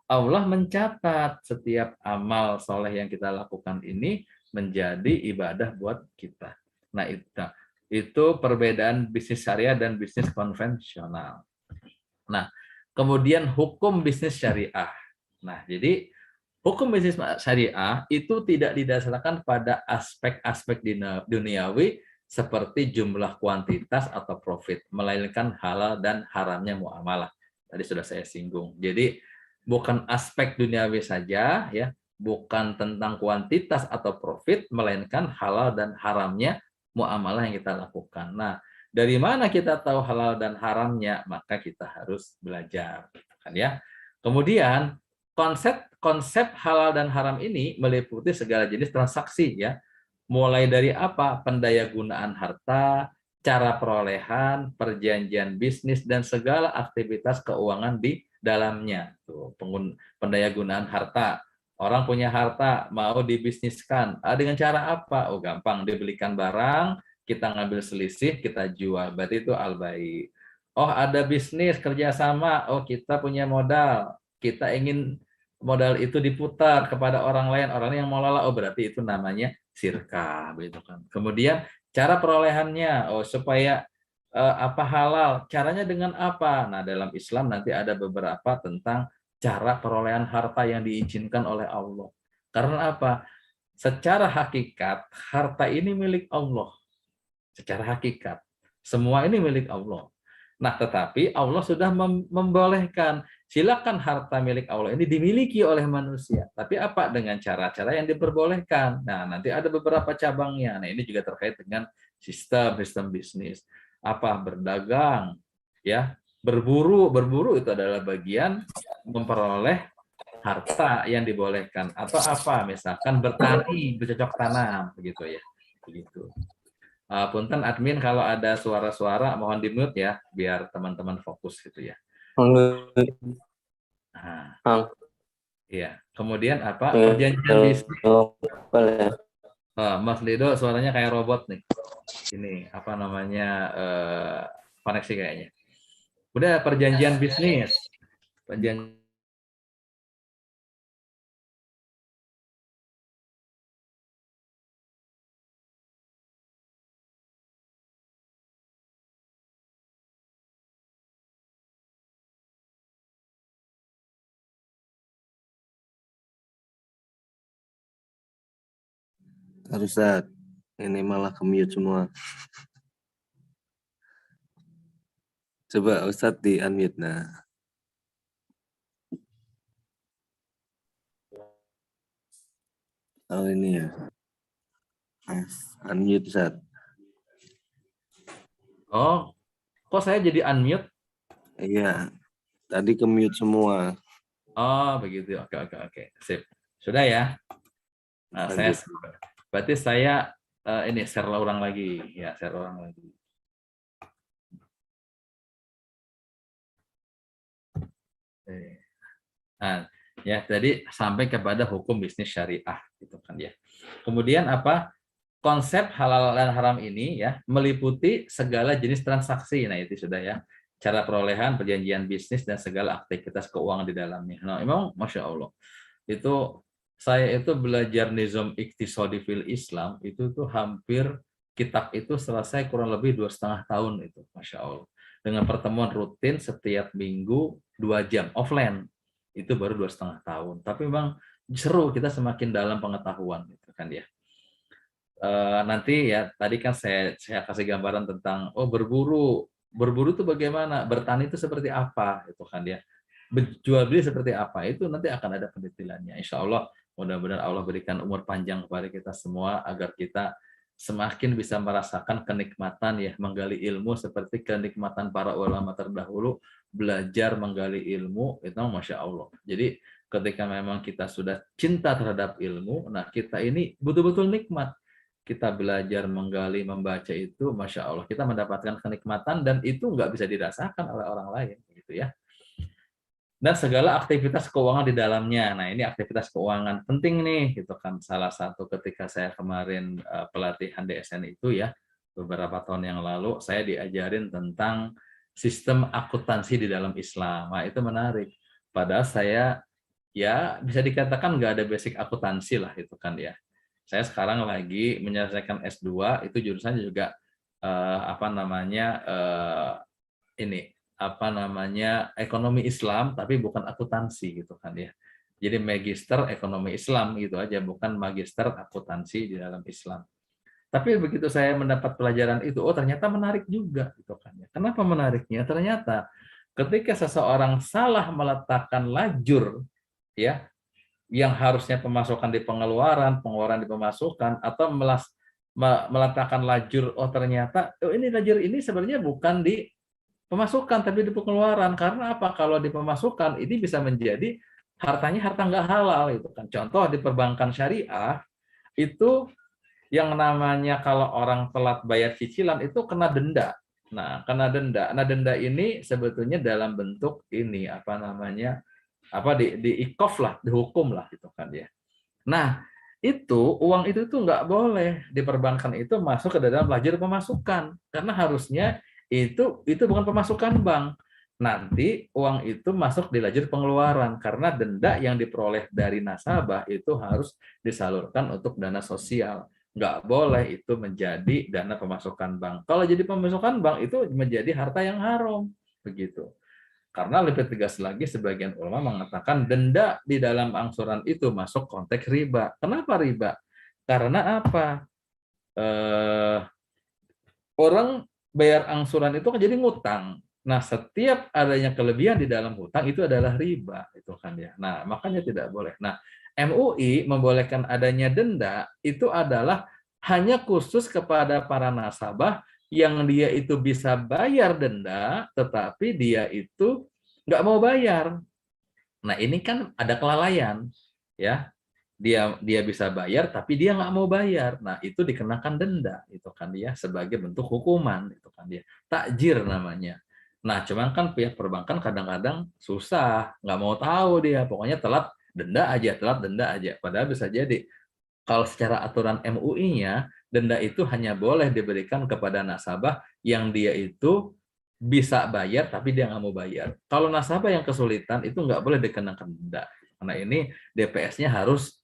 Allah mencatat setiap amal soleh yang kita lakukan ini menjadi ibadah buat kita. Nah, itu perbedaan bisnis syariah dan bisnis konvensional. Nah, kemudian hukum bisnis syariah. Nah, jadi hukum bisnis syariah itu tidak didasarkan pada aspek-aspek duniawi seperti jumlah kuantitas atau profit, melainkan halal dan haramnya muamalah. Tadi sudah saya singgung. Jadi bukan aspek duniawi saja, ya, bukan tentang kuantitas atau profit, melainkan halal dan haramnya muamalah yang kita lakukan. Nah, dari mana kita tahu halal dan haramnya? Maka kita harus belajar, kan ya. Kemudian konsep halal dan haram ini meliputi segala jenis transaksi, ya. Mulai dari apa? Pendayagunaan harta, cara perolehan, perjanjian bisnis, dan segala aktivitas keuangan di dalamnya. Tuh, pendayagunaan harta. Orang punya harta, mau dibisniskan. Dengan cara apa? Oh, gampang. Dibelikan barang, kita ngambil selisih, kita jual. Berarti itu al-bai'. Oh, ada bisnis kerjasama. Oh, kita punya modal. Kita ingin modal itu diputar kepada orang lain. Orang yang mau lola, oh berarti itu namanya sirkah. Begitu kan. Kemudian cara perolehannya, oh supaya apa halal, caranya dengan apa? Nah, dalam Islam nanti ada beberapa tentang cara perolehan harta yang diizinkan oleh Allah. Karena apa? Secara hakikat, harta ini milik Allah. Secara hakikat, semua ini milik Allah. Nah, tetapi Allah sudah membolehkan, silakan harta milik Allah ini dimiliki oleh manusia. Tapi apa dengan cara-cara yang diperbolehkan? Nah, nanti ada beberapa cabangnya. Nah, ini juga terkait dengan sistem bisnis. Apa? Berdagang, ya. Berburu itu adalah bagian memperoleh harta yang dibolehkan. Atau apa? Misalkan bertani, bercocok tanam, begitu ya. Begitu. Punten admin kalau ada suara-suara mohon di-mute ya, biar teman-teman fokus gitu ya. Nah, iya. Kemudian apa? Perjanjian bisnis. Mas Lido suaranya kayak robot nih. Ini apa namanya, koneksi kayaknya. Udah, perjanjian bisnis. Ustaz, ini malah ke-mute semua. Coba Ustaz di-unmute. Nah. Oh ini ya. Unmute Ustaz. Oh, kok saya jadi unmute? Iya, tadi ke-mute semua. Oh, begitu. Oke. Sip. Sudah ya. Nah, berarti saya ini share ulang lagi. Ya, share ulang lagi. Nah, ya, jadi sampai kepada hukum bisnis syariah gitu kan ya. Kemudian apa? Konsep halal dan haram ini ya meliputi segala jenis transaksi. Nah, itu sudah ya. Cara perolehan, perjanjian bisnis, dan segala aktivitas keuangan di dalamnya. Nah, memang Masya Allah. Itu saya itu belajar nizam iktisadi fil Islam itu tuh hampir kitab itu selesai kurang lebih 2,5 tahun itu, Masya Allah. Dengan pertemuan rutin setiap minggu 2 jam offline itu baru 2,5 tahun. Tapi memang seru, kita semakin dalam pengetahuan gitu kan ya. Nanti ya tadi kan saya kasih gambaran tentang berburu itu bagaimana, bertani itu seperti apa itu kan ya, jual beli seperti apa, itu nanti akan ada pendetilannya. Insya Allah mudah-mudahan Allah berikan umur panjang kepada kita semua agar kita semakin bisa merasakan kenikmatan ya menggali ilmu seperti kenikmatan para ulama terdahulu belajar menggali ilmu itu Masya Allah. Jadi ketika memang kita sudah cinta terhadap ilmu, nah kita ini betul-betul nikmat. Kita belajar menggali, membaca itu, Masya Allah, kita mendapatkan kenikmatan dan itu nggak bisa dirasakan oleh orang lain, gitu ya. Dan segala aktivitas keuangan di dalamnya. Nah, ini aktivitas keuangan penting nih, gitu kan. Salah satu ketika saya kemarin pelatihan DSN itu ya, beberapa tahun yang lalu, saya diajarin tentang sistem akuntansi di dalam Islam. Nah, itu menarik. Padahal saya, ya bisa dikatakan nggak ada basic akuntansi lah, itu kan ya. Saya sekarang lagi menyelesaikan S2, itu jurusannya juga ekonomi Islam, tapi bukan akuntansi gitu kan ya. Jadi magister ekonomi Islam gitu aja, bukan magister akuntansi di dalam Islam. Tapi begitu saya mendapat pelajaran itu, ternyata menarik juga gitu kan ya. Kenapa menariknya? Ternyata ketika seseorang salah meletakkan lajur ya, yang harusnya pemasukan di pengeluaran di pemasukan, atau meletakkan lajur, ternyata ini lajur ini sebenarnya bukan di pemasukan tapi di pengeluaran. Karena apa? Kalau di pemasukan ini bisa menjadi hartanya harta nggak halal itu kan. Contoh di perbankan syariah itu yang namanya kalau orang telat bayar cicilan itu kena denda. Nah, kena denda. Nah, denda ini sebetulnya dalam bentuk ini di ikof lah, dihukum lah gitu kan ya. Nah, itu uang itu tuh nggak boleh diperbankan itu masuk ke dalam lajur pemasukan karena harusnya itu bukan pemasukan bank. Nanti uang itu masuk di lajur pengeluaran karena denda yang diperoleh dari nasabah itu harus disalurkan untuk dana sosial. Nggak boleh itu menjadi dana pemasukan bank. Kalau jadi pemasukan bank itu menjadi harta yang haram begitu. Karena lebih tegas lagi, sebagian ulama mengatakan denda di dalam angsuran itu masuk konteks riba. Kenapa riba? Karena apa? Orang bayar angsuran itu kan jadi ngutang. Nah, setiap adanya kelebihan di dalam hutang itu adalah riba, itu kan ya. Nah, makanya tidak boleh. Nah, MUI membolehkan adanya denda itu adalah hanya khusus kepada para nasabah yang dia itu bisa bayar denda, tetapi dia itu nggak mau bayar. Nah, ini kan ada kelalaian, ya. Dia bisa bayar, tapi dia nggak mau bayar. Nah, itu dikenakan denda, itu kan dia sebagai bentuk hukuman, itu kan dia takjir namanya. Nah, cuman kan pihak perbankan kadang-kadang susah, nggak mau tahu dia, pokoknya telat denda aja. Padahal bisa jadi kalau secara aturan MUI-nya, denda itu hanya boleh diberikan kepada nasabah yang dia itu bisa bayar, tapi dia nggak mau bayar. Kalau nasabah yang kesulitan, itu nggak boleh dikenakan denda. Karena ini DPS-nya harus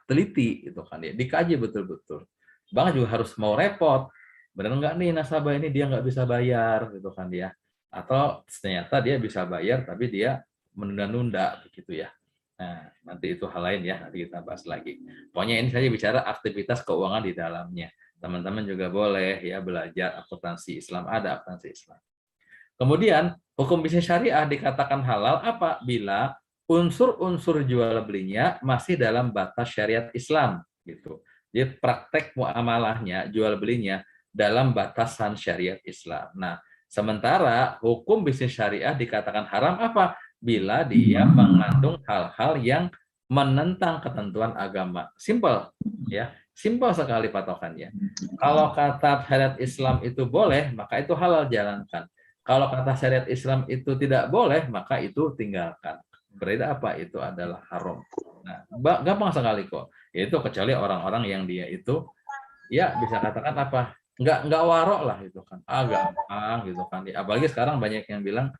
teliti, itu kan ya, dikaji betul-betul. Bank juga harus mau repot. Benar nggak nih nasabah ini dia nggak bisa bayar, gitu kan ya. Atau ternyata dia bisa bayar, tapi dia menunda-nunda, begitu ya. Nah, nanti itu hal lain ya, nanti kita bahas lagi. Pokoknya ini saja bicara aktivitas keuangan di dalamnya. Teman-teman juga boleh ya belajar akuntansi Islam, ada akuntansi Islam. Kemudian, hukum bisnis syariah dikatakan halal apa? Bila unsur-unsur jual belinya masih dalam batas syariat Islam gitu. Jadi praktek muamalahnya, jual belinya dalam batasan syariat Islam. Nah, sementara hukum bisnis syariah dikatakan haram apa? Bila dia mengandung hal-hal yang menentang ketentuan agama. Simpel, ya. Simpel sekali patokannya. Kalau kata syariat Islam itu boleh, maka itu halal, jalankan. Kalau kata syariat Islam itu tidak boleh, maka itu tinggalkan. Berarti apa? Itu adalah haram. Nah, gampang sekali kok. Yaitu kecuali orang-orang yang dia itu, ya bisa katakan apa? Nggak warok lah itu kan. Gampang gitu kan. Apalagi sekarang banyak yang bilang,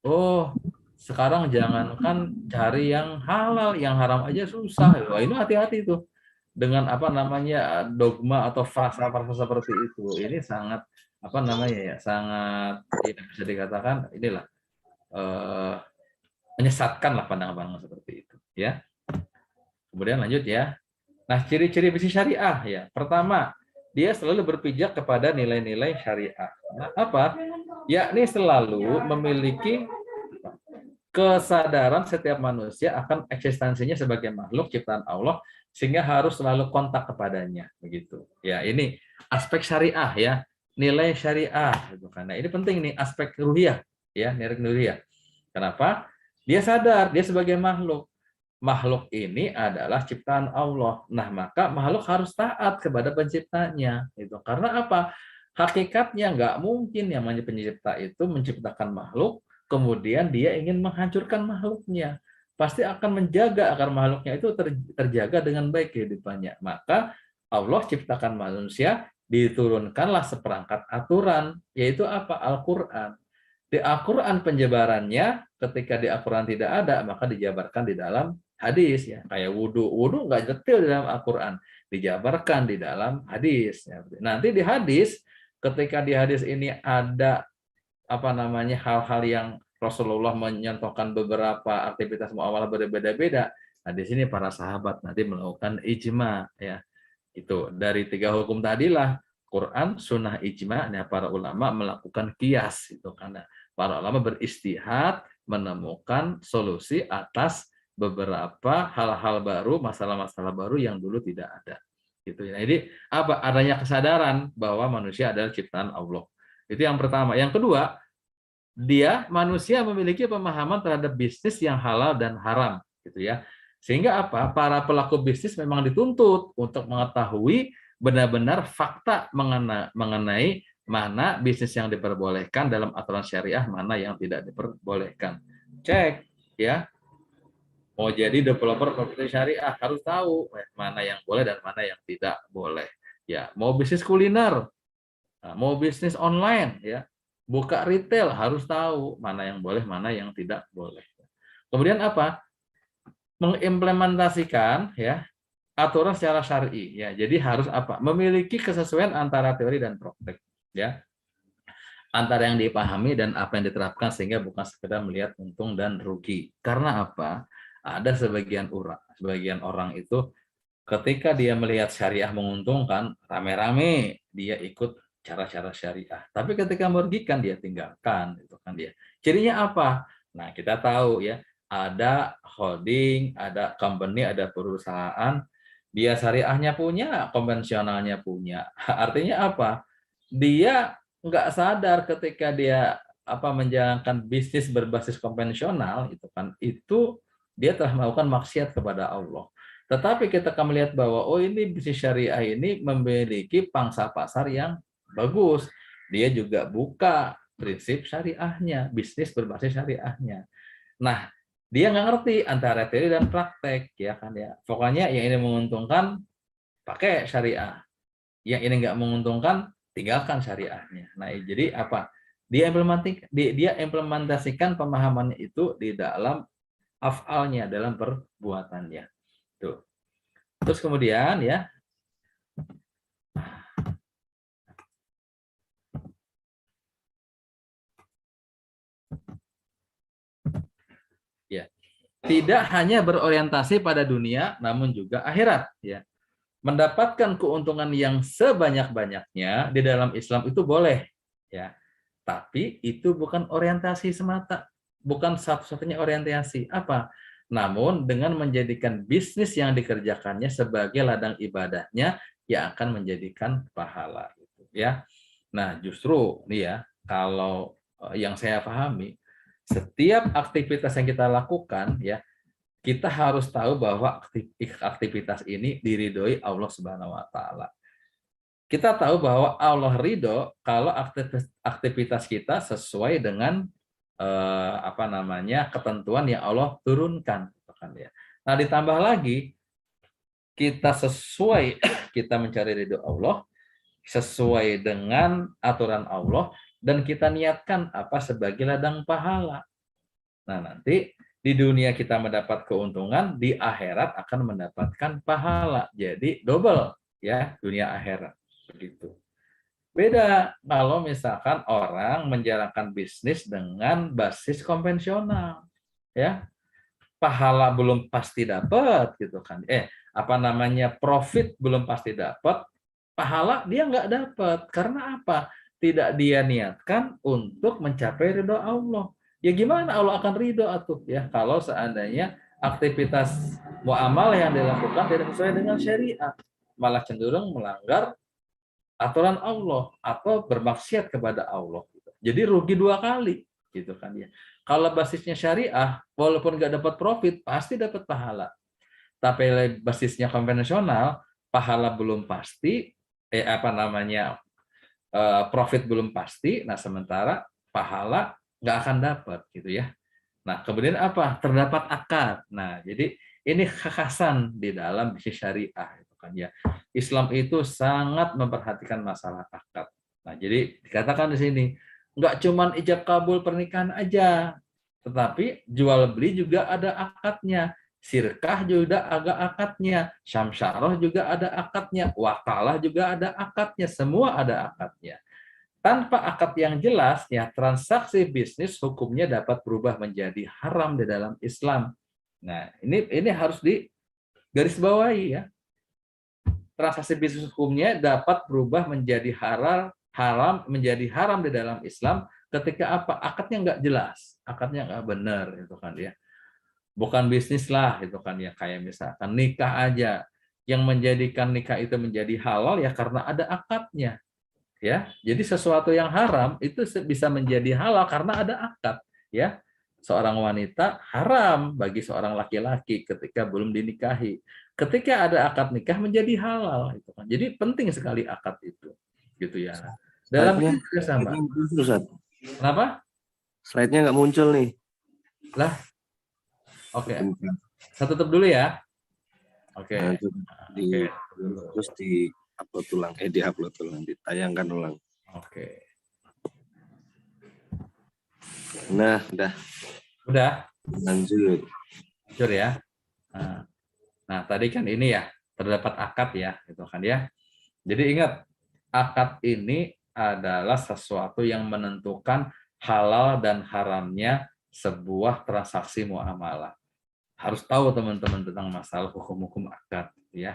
oh Sekarang jangankan cari yang halal, yang haram aja susah. Wah, ini hati-hati tuh dengan apa namanya dogma atau frasa-frasa seperti itu. Ini sangat apa namanya ya, sangat ya, bisa dikatakan inilah menyesatkan lah pandangan-pandangan seperti itu. Ya. Kemudian lanjut ya. Nah, ciri-ciri bisnis syariah ya. Pertama, dia selalu berpijak kepada nilai-nilai syariah. Nah, apa? Yakni selalu memiliki kesadaran setiap manusia akan eksistensinya sebagai makhluk ciptaan Allah sehingga harus selalu kontak kepadanya begitu. Ya, ini aspek syariah ya, nilai syariah gitu kan. Nah, ini penting nih aspek ruhiyah ya, nilai ruhiyah. Kenapa? Dia sadar dia sebagai makhluk. Makhluk ini adalah ciptaan Allah. Nah, maka makhluk harus taat kepada penciptanya. Itu karena apa? Hakikatnya nggak mungkin yang namanya pencipta itu menciptakan makhluk, kemudian dia ingin menghancurkan makhluknya. Pasti akan menjaga agar makhluknya itu terjaga dengan baik kehidupannya. Maka Allah ciptakan manusia, diturunkanlah seperangkat aturan, yaitu apa? Al-Quran. Di Al-Quran penjabarannya, ketika di Al-Quran tidak ada, maka dijabarkan di dalam hadis ya, kayak wudhu nggak detail di dalam Al-Quran, dijabarkan di dalam hadis ya. Nanti di hadis, ketika di hadis ini ada apa namanya hal-hal yang Rasulullah menyentuhkan beberapa aktivitas muamalah berbeda-beda, nah di sini para sahabat nanti melakukan ijma ya, itu dari 3 hukum tadilah Quran, sunnah, ijma. Nah, para ulama melakukan kias itu karena para ulama beristihad menemukan solusi atas beberapa hal-hal baru, masalah-masalah baru yang dulu tidak ada. Gitu ya. Jadi apa? Adanya kesadaran bahwa manusia adalah ciptaan Allah. Itu yang pertama. Yang kedua, dia manusia memiliki pemahaman terhadap bisnis yang halal dan haram, gitu ya. Sehingga apa? Para pelaku bisnis memang dituntut untuk mengetahui benar-benar fakta mengenai mana bisnis yang diperbolehkan dalam aturan syariah, mana yang tidak diperbolehkan. Cek ya. Mau jadi developer properti syariah harus tahu mana yang boleh dan mana yang tidak boleh. Ya, mau bisnis kuliner, mau bisnis online ya, buka retail harus tahu mana yang boleh, mana yang tidak boleh. Kemudian apa? Mengimplementasikan ya aturan secara syar'i ya. Jadi harus apa? Memiliki kesesuaian antara teori dan praktek ya. Antara yang dipahami dan apa yang diterapkan sehingga bukan sekedar melihat untung dan rugi. Karena apa? Ada sebagian orang itu ketika dia melihat syariah menguntungkan, rame-rame dia ikut cara-cara syariah. Tapi ketika merugikan dia tinggalkan, itu kan dia. Cirinya apa? Nah, kita tahu ya, ada holding, ada company, ada perusahaan, dia syariahnya punya, konvensionalnya punya. Artinya apa? Dia nggak sadar ketika dia menjalankan bisnis berbasis konvensional itu dia telah melakukan maksiat kepada Allah. Tetapi kita akan melihat bahwa ini bisnis syariah ini memiliki pangsa pasar yang bagus. Dia juga buka prinsip syariahnya, bisnis berbasis syariahnya. Nah, dia nggak ngerti antara teori dan praktek ya kan ya. Pokoknya yang ini menguntungkan pakai syariah, yang ini nggak menguntungkan tinggalkan syariahnya. Nah, jadi apa? Dia implementasikan pemahamannya itu di dalam afalnya, dalam perbuatannya. Tuh. Terus kemudian ya, tidak hanya berorientasi pada dunia, namun juga akhirat. Ya. Mendapatkan keuntungan yang sebanyak-banyaknya di dalam Islam itu boleh, ya. Tapi itu bukan orientasi semata, bukan satu-satunya orientasi. Apa? Namun dengan menjadikan bisnis yang dikerjakannya sebagai ladang ibadahnya yang akan menjadikan pahala. Ya. Nah, justru nih ya, kalau yang saya pahami, setiap aktivitas yang kita lakukan, ya, kita harus tahu bahwa aktivitas ini diridhoi Allah Subhanahu wa taala. Kita tahu bahwa Allah ridho kalau aktivitas kita sesuai dengan ketentuan yang Allah turunkan, ya. Nah, ditambah lagi kita kita mencari ridho Allah sesuai dengan aturan Allah dan kita niatkan sebagai ladang pahala. Nah, nanti di dunia kita mendapat keuntungan, di akhirat akan mendapatkan pahala. Jadi double ya, dunia akhirat. Begitu. Beda kalau misalkan orang menjalankan bisnis dengan basis konvensional, ya. Pahala belum pasti dapat gitu kan. Profit belum pasti dapat, pahala dia nggak dapat. Karena apa? Tidak dia niatkan untuk mencapai ridho Allah. Ya gimana Allah akan ridho atuh ya kalau seandainya aktivitas muamalah yang dilakukan tidak sesuai dengan syariat, malah cenderung melanggar aturan Allah atau bermaksiat kepada Allah. Jadi rugi dua kali, gitu kan ya. Kalau basisnya syariah, walaupun nggak dapat profit, pasti dapat pahala. Tapi basisnya konvensional, pahala belum pasti, profit belum pasti. Nah sementara pahala nggak akan dapat, gitu ya. Nah kemudian apa? Terdapat akad. Nah jadi ini kekhasan di dalam bisnis syariah, gitu kan ya. Islam itu sangat memperhatikan masalah akad. Nah jadi dikatakan di sini nggak cuman ijab kabul pernikahan aja, tetapi jual beli juga ada akadnya, sirkah juga ada akadnya, syamsyarah juga ada akadnya, wakalah juga ada akadnya, semua ada akadnya. Tanpa akad yang jelas, ya transaksi bisnis hukumnya dapat berubah menjadi haram di dalam Islam. Nah, ini harus digarisbawahi ya. Transaksi bisnis hukumnya dapat berubah menjadi haram menjadi haram di dalam Islam ketika apa? Akadnya nggak jelas, akadnya nggak benar, itu kan ya. Bukan bisnis lah, itu kan ya, kayak misalkan nikah aja, yang menjadikan nikah itu menjadi halal ya karena ada akadnya. Ya, jadi sesuatu yang haram itu bisa menjadi halal karena ada akad, ya. Seorang wanita haram bagi seorang laki-laki ketika belum dinikahi. Ketika ada akad nikah menjadi halal, itu kan. Jadi penting sekali akad itu, gitu ya. Dalam Slide-nya juga sama. Ustaz. Kenapa? Slide-nya nggak muncul nih. Lah, oke. Saya tutup dulu ya. Oke. Nah, terus di upload ulang, diupload ulang, ditayangkan ulang. Oke. Nah, udah. Udah. Lanjut. Jujur ya. Nah, tadi kan ini ya, terdapat akad ya, gitu kan ya. Jadi ingat, akad ini adalah sesuatu yang menentukan halal dan haramnya sebuah transaksi muamalah. Harus tahu teman-teman tentang masalah hukum-hukum akad ya.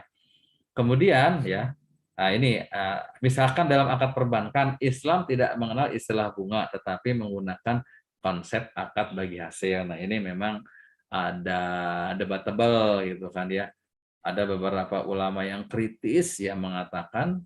Kemudian ya, nah ini misalkan dalam akad perbankan Islam tidak mengenal istilah bunga tetapi menggunakan konsep akad bagi hasil. Nah, ini memang ada debatable gitu kan ya. Ada beberapa ulama yang kritis yang mengatakan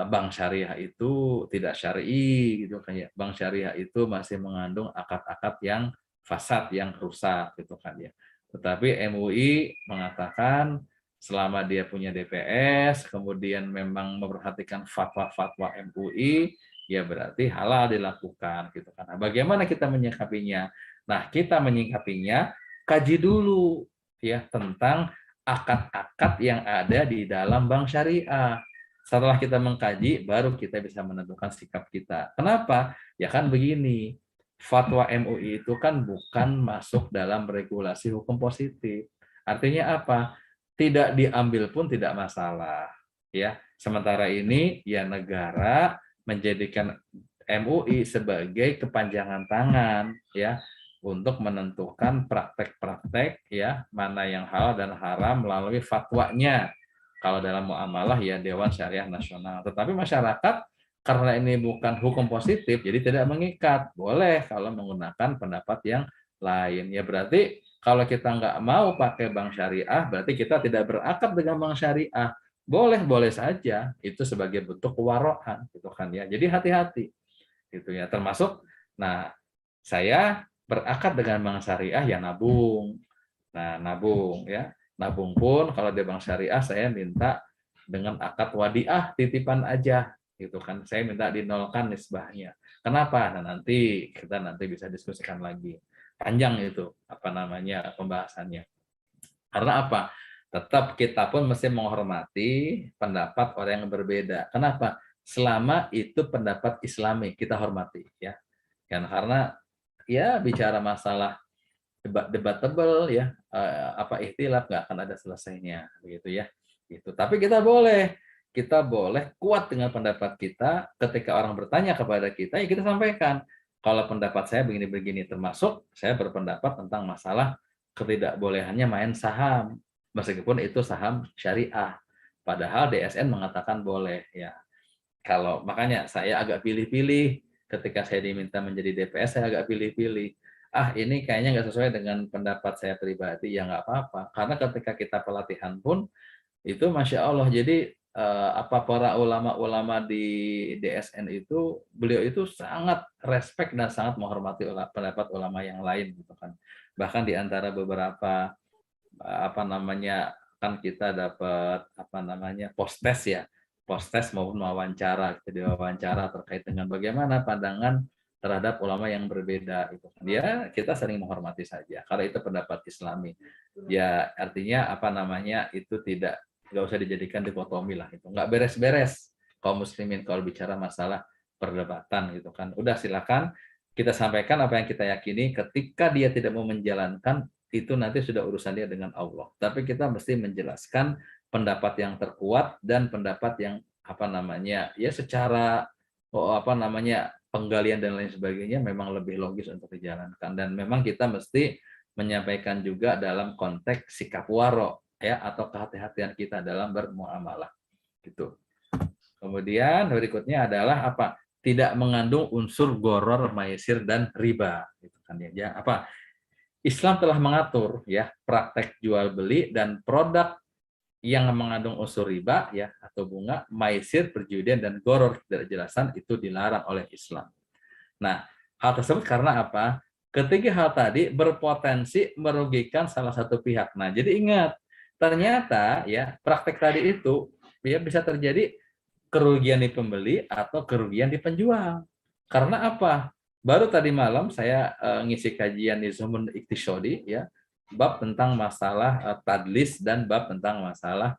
bank syariah itu tidak syar'i gitu kan ya. Bank syariah itu masih mengandung akad-akad yang fasad, yang rusak gitu kan ya. Tetapi MUI mengatakan selama dia punya DPS, kemudian memang memperhatikan fatwa-fatwa MUI, ya berarti halal dilakukan gitu kan. Nah, bagaimana kita menyikapinya? Nah, kita menyikapinya kaji dulu ya tentang akad-akad yang ada di dalam bank syariah. Setelah kita mengkaji, baru kita bisa menentukan sikap kita. Kenapa? Ya kan begini, fatwa MUI itu kan bukan masuk dalam regulasi hukum positif. Artinya apa? Tidak diambil pun tidak masalah. Ya, sementara ini ya negara menjadikan MUI sebagai kepanjangan tangan ya untuk menentukan praktek-praktek ya mana yang halal dan haram melalui fatwanya. Kalau dalam muamalah ya Dewan Syariah Nasional. Tetapi masyarakat karena ini bukan hukum positif, jadi tidak mengikat. Boleh kalau menggunakan pendapat yang lain. Ya berarti kalau kita nggak mau pakai bank syariah, berarti kita tidak berakad dengan bank syariah. Boleh saja. Itu sebagai bentuk kewaroan, gitu kan ya. Jadi hati-hati, gitu ya. Termasuk, nah saya berakad dengan bank syariah ya nabung. Nah nabung ya. Nabung pun kalau di bank syariah saya minta dengan akad wadiah titipan aja gitu kan. Saya minta dinolkan nisbahnya. Kenapa? Nah nanti kita bisa diskusikan lagi. Panjang itu pembahasannya. Karena apa? Tetap kita pun mesti menghormati pendapat orang yang berbeda. Kenapa? Selama itu pendapat Islami kita hormati ya. Karena ya bicara masalah debatable ya, ikhtilaf nggak akan ada selesainya begitu ya. Gitu. Tapi kita boleh kuat dengan pendapat kita. Ketika orang bertanya kepada kita, ya kita sampaikan. Kalau pendapat saya begini-begini, termasuk saya berpendapat tentang masalah ketidakbolehannya main saham, meskipun itu saham syariah. Padahal DSN mengatakan boleh ya. Kalau makanya saya agak pilih-pilih ketika saya diminta menjadi DPS, saya agak pilih-pilih. Ini kayaknya nggak sesuai dengan pendapat saya pribadi, ya nggak apa-apa. Karena ketika kita pelatihan pun itu Masya Allah. Jadi para ulama-ulama di DSN itu, beliau itu sangat respect dan sangat menghormati pendapat ulama yang lain gitu kan. Bahkan di antara beberapa kan kita dapat post-test maupun wawancara, kita diwawancara terkait dengan bagaimana pandangan terhadap ulama yang berbeda itu. Kita sering menghormati saja karena itu pendapat Islami. Ya artinya itu nggak usah dijadikan dikotomi lah, itu nggak beres-beres kaum muslimin kalau bicara masalah perdebatan gitu kan. Udah silakan kita sampaikan apa yang kita yakini. Ketika dia tidak mau menjalankan, itu nanti sudah urusan dia dengan Allah. Tapi kita mesti menjelaskan pendapat yang terkuat dan pendapat yang secara penggalian dan lain sebagainya memang lebih logis untuk dijalankan. Dan memang kita mesti menyampaikan juga dalam konteks sikap waro ya, atau kehati-hatian kita dalam bermuamalah gitu. Kemudian berikutnya adalah tidak mengandung unsur goror, maisir dan riba gitu kan ya. Islam telah mengatur ya praktek jual beli dan produk yang mengandung unsur riba ya atau bunga, maisir, perjudian dan goror tidak jelasan itu dilarang oleh Islam. Nah, hal tersebut karena apa? Ketiga hal tadi berpotensi merugikan salah satu pihak. Nah, jadi ingat, ternyata ya praktek tadi itu ya bisa terjadi kerugian di pembeli atau kerugian di penjual. Karena apa? Baru tadi malam saya ngisi kajian di Zumun Iktisodi ya, bab tentang masalah tadlis dan bab tentang masalah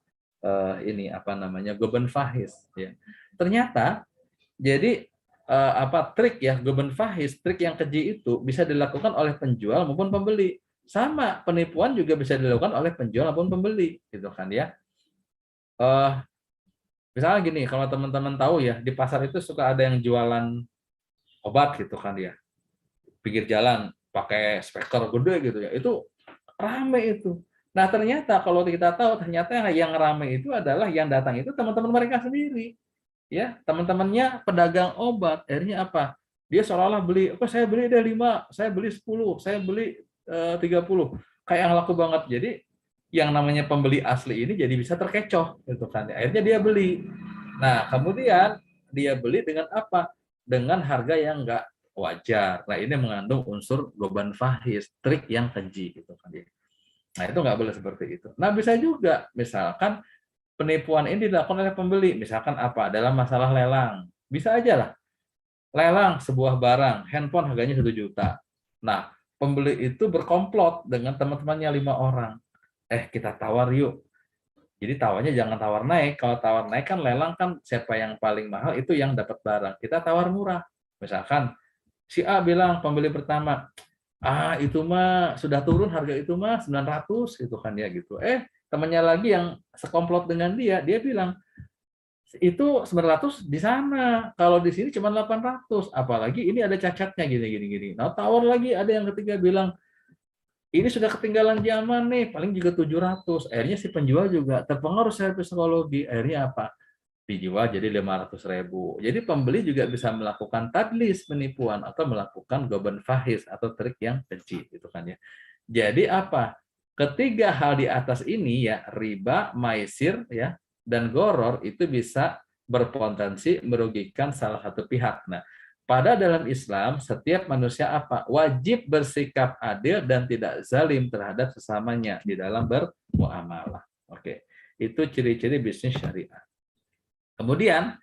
Goben Fahis ya. Ternyata jadi trik ya Goben Fahis, trik yang keji itu bisa dilakukan oleh penjual maupun pembeli. Sama, penipuan juga bisa dilakukan oleh penjual maupun pembeli, gitu kan ya. Misalnya gini, kalau teman-teman tahu ya, di pasar itu suka ada yang jualan obat gitu kan ya, pinggir jalan pakai speaker gede gitu ya, itu rame itu. Nah ternyata kalau kita tahu, ternyata yang rame itu adalah yang datang itu teman-teman mereka sendiri, ya teman-temannya pedagang obat. Akhirnya apa? Dia seolah-olah beli, saya beli deh 5, saya beli 10, saya beli 30, kayak yang laku banget. Jadi yang namanya pembeli asli ini jadi bisa terkecoh gitu kan. Akhirnya dia beli. Nah, kemudian dia beli dengan apa? Dengan harga yang enggak wajar. Nah, ini mengandung unsur goban fahis, trik yang keji gitu kan. Nah, itu nggak boleh seperti itu. Nah, bisa juga misalkan penipuan ini dilakukan oleh pembeli, misalkan dalam masalah lelang. Bisa aja lah. Lelang sebuah barang, handphone harganya 1 juta. Nah, pembeli itu berkomplot dengan teman-temannya 5 orang. Kita tawar yuk. Jadi tawarnya jangan tawar naik. Kalau tawar naik kan lelang kan siapa yang paling mahal itu yang dapat barang. Kita tawar murah. Misalkan si A bilang pembeli pertama, itu mah sudah turun harga itu mah 900 gitu kan ya gitu. Temannya lagi yang sekomplot dengan dia bilang itu 900 di sana, kalau di sini cuma 800, apalagi ini ada cacatnya gini. Nah, tawar lagi ada yang ketiga bilang ini sudah ketinggalan zaman nih, paling juga 700. Akhirnya si penjual juga terpengaruh secara psikologi. Akhirnya apa? Dijual jadi 500.000. Jadi pembeli juga bisa melakukan tadlis, penipuan atau melakukan goben fahis atau trik yang keji gitu kan ya. Jadi apa? Ketiga hal di atas ini ya, riba, maisir ya, dan goror itu bisa berpotensi merugikan salah satu pihak. Nah, pada dalam Islam setiap manusia wajib bersikap adil dan tidak zalim terhadap sesamanya di dalam bermuamalah. Oke, itu ciri-ciri bisnis syariah. Kemudian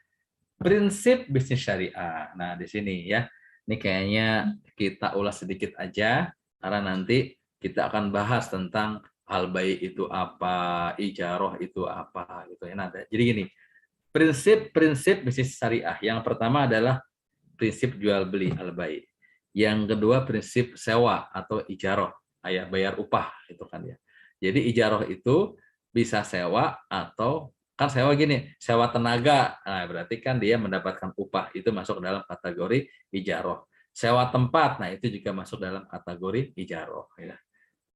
prinsip bisnis syariah. Nah, di sini ya, ini kayaknya kita ulas sedikit aja karena nanti kita akan bahas tentang al-bai' itu apa, ijarah itu apa gitu ya. Nah, jadi gini, prinsip bisnis syariah. Yang pertama adalah prinsip jual beli al-bai'. Yang kedua prinsip sewa atau ijaroh, bayar upah itu kan ya. Jadi ijaroh itu bisa sewa atau kan sewa gini, sewa tenaga. Nah, berarti kan dia mendapatkan upah, itu masuk dalam kategori ijaroh. Sewa tempat, nah itu juga masuk dalam kategori ijaroh ya.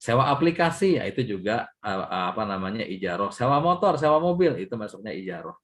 Sewa aplikasi, ya itu juga ijaroh. Sewa motor, sewa mobil, itu masuknya ijaroh.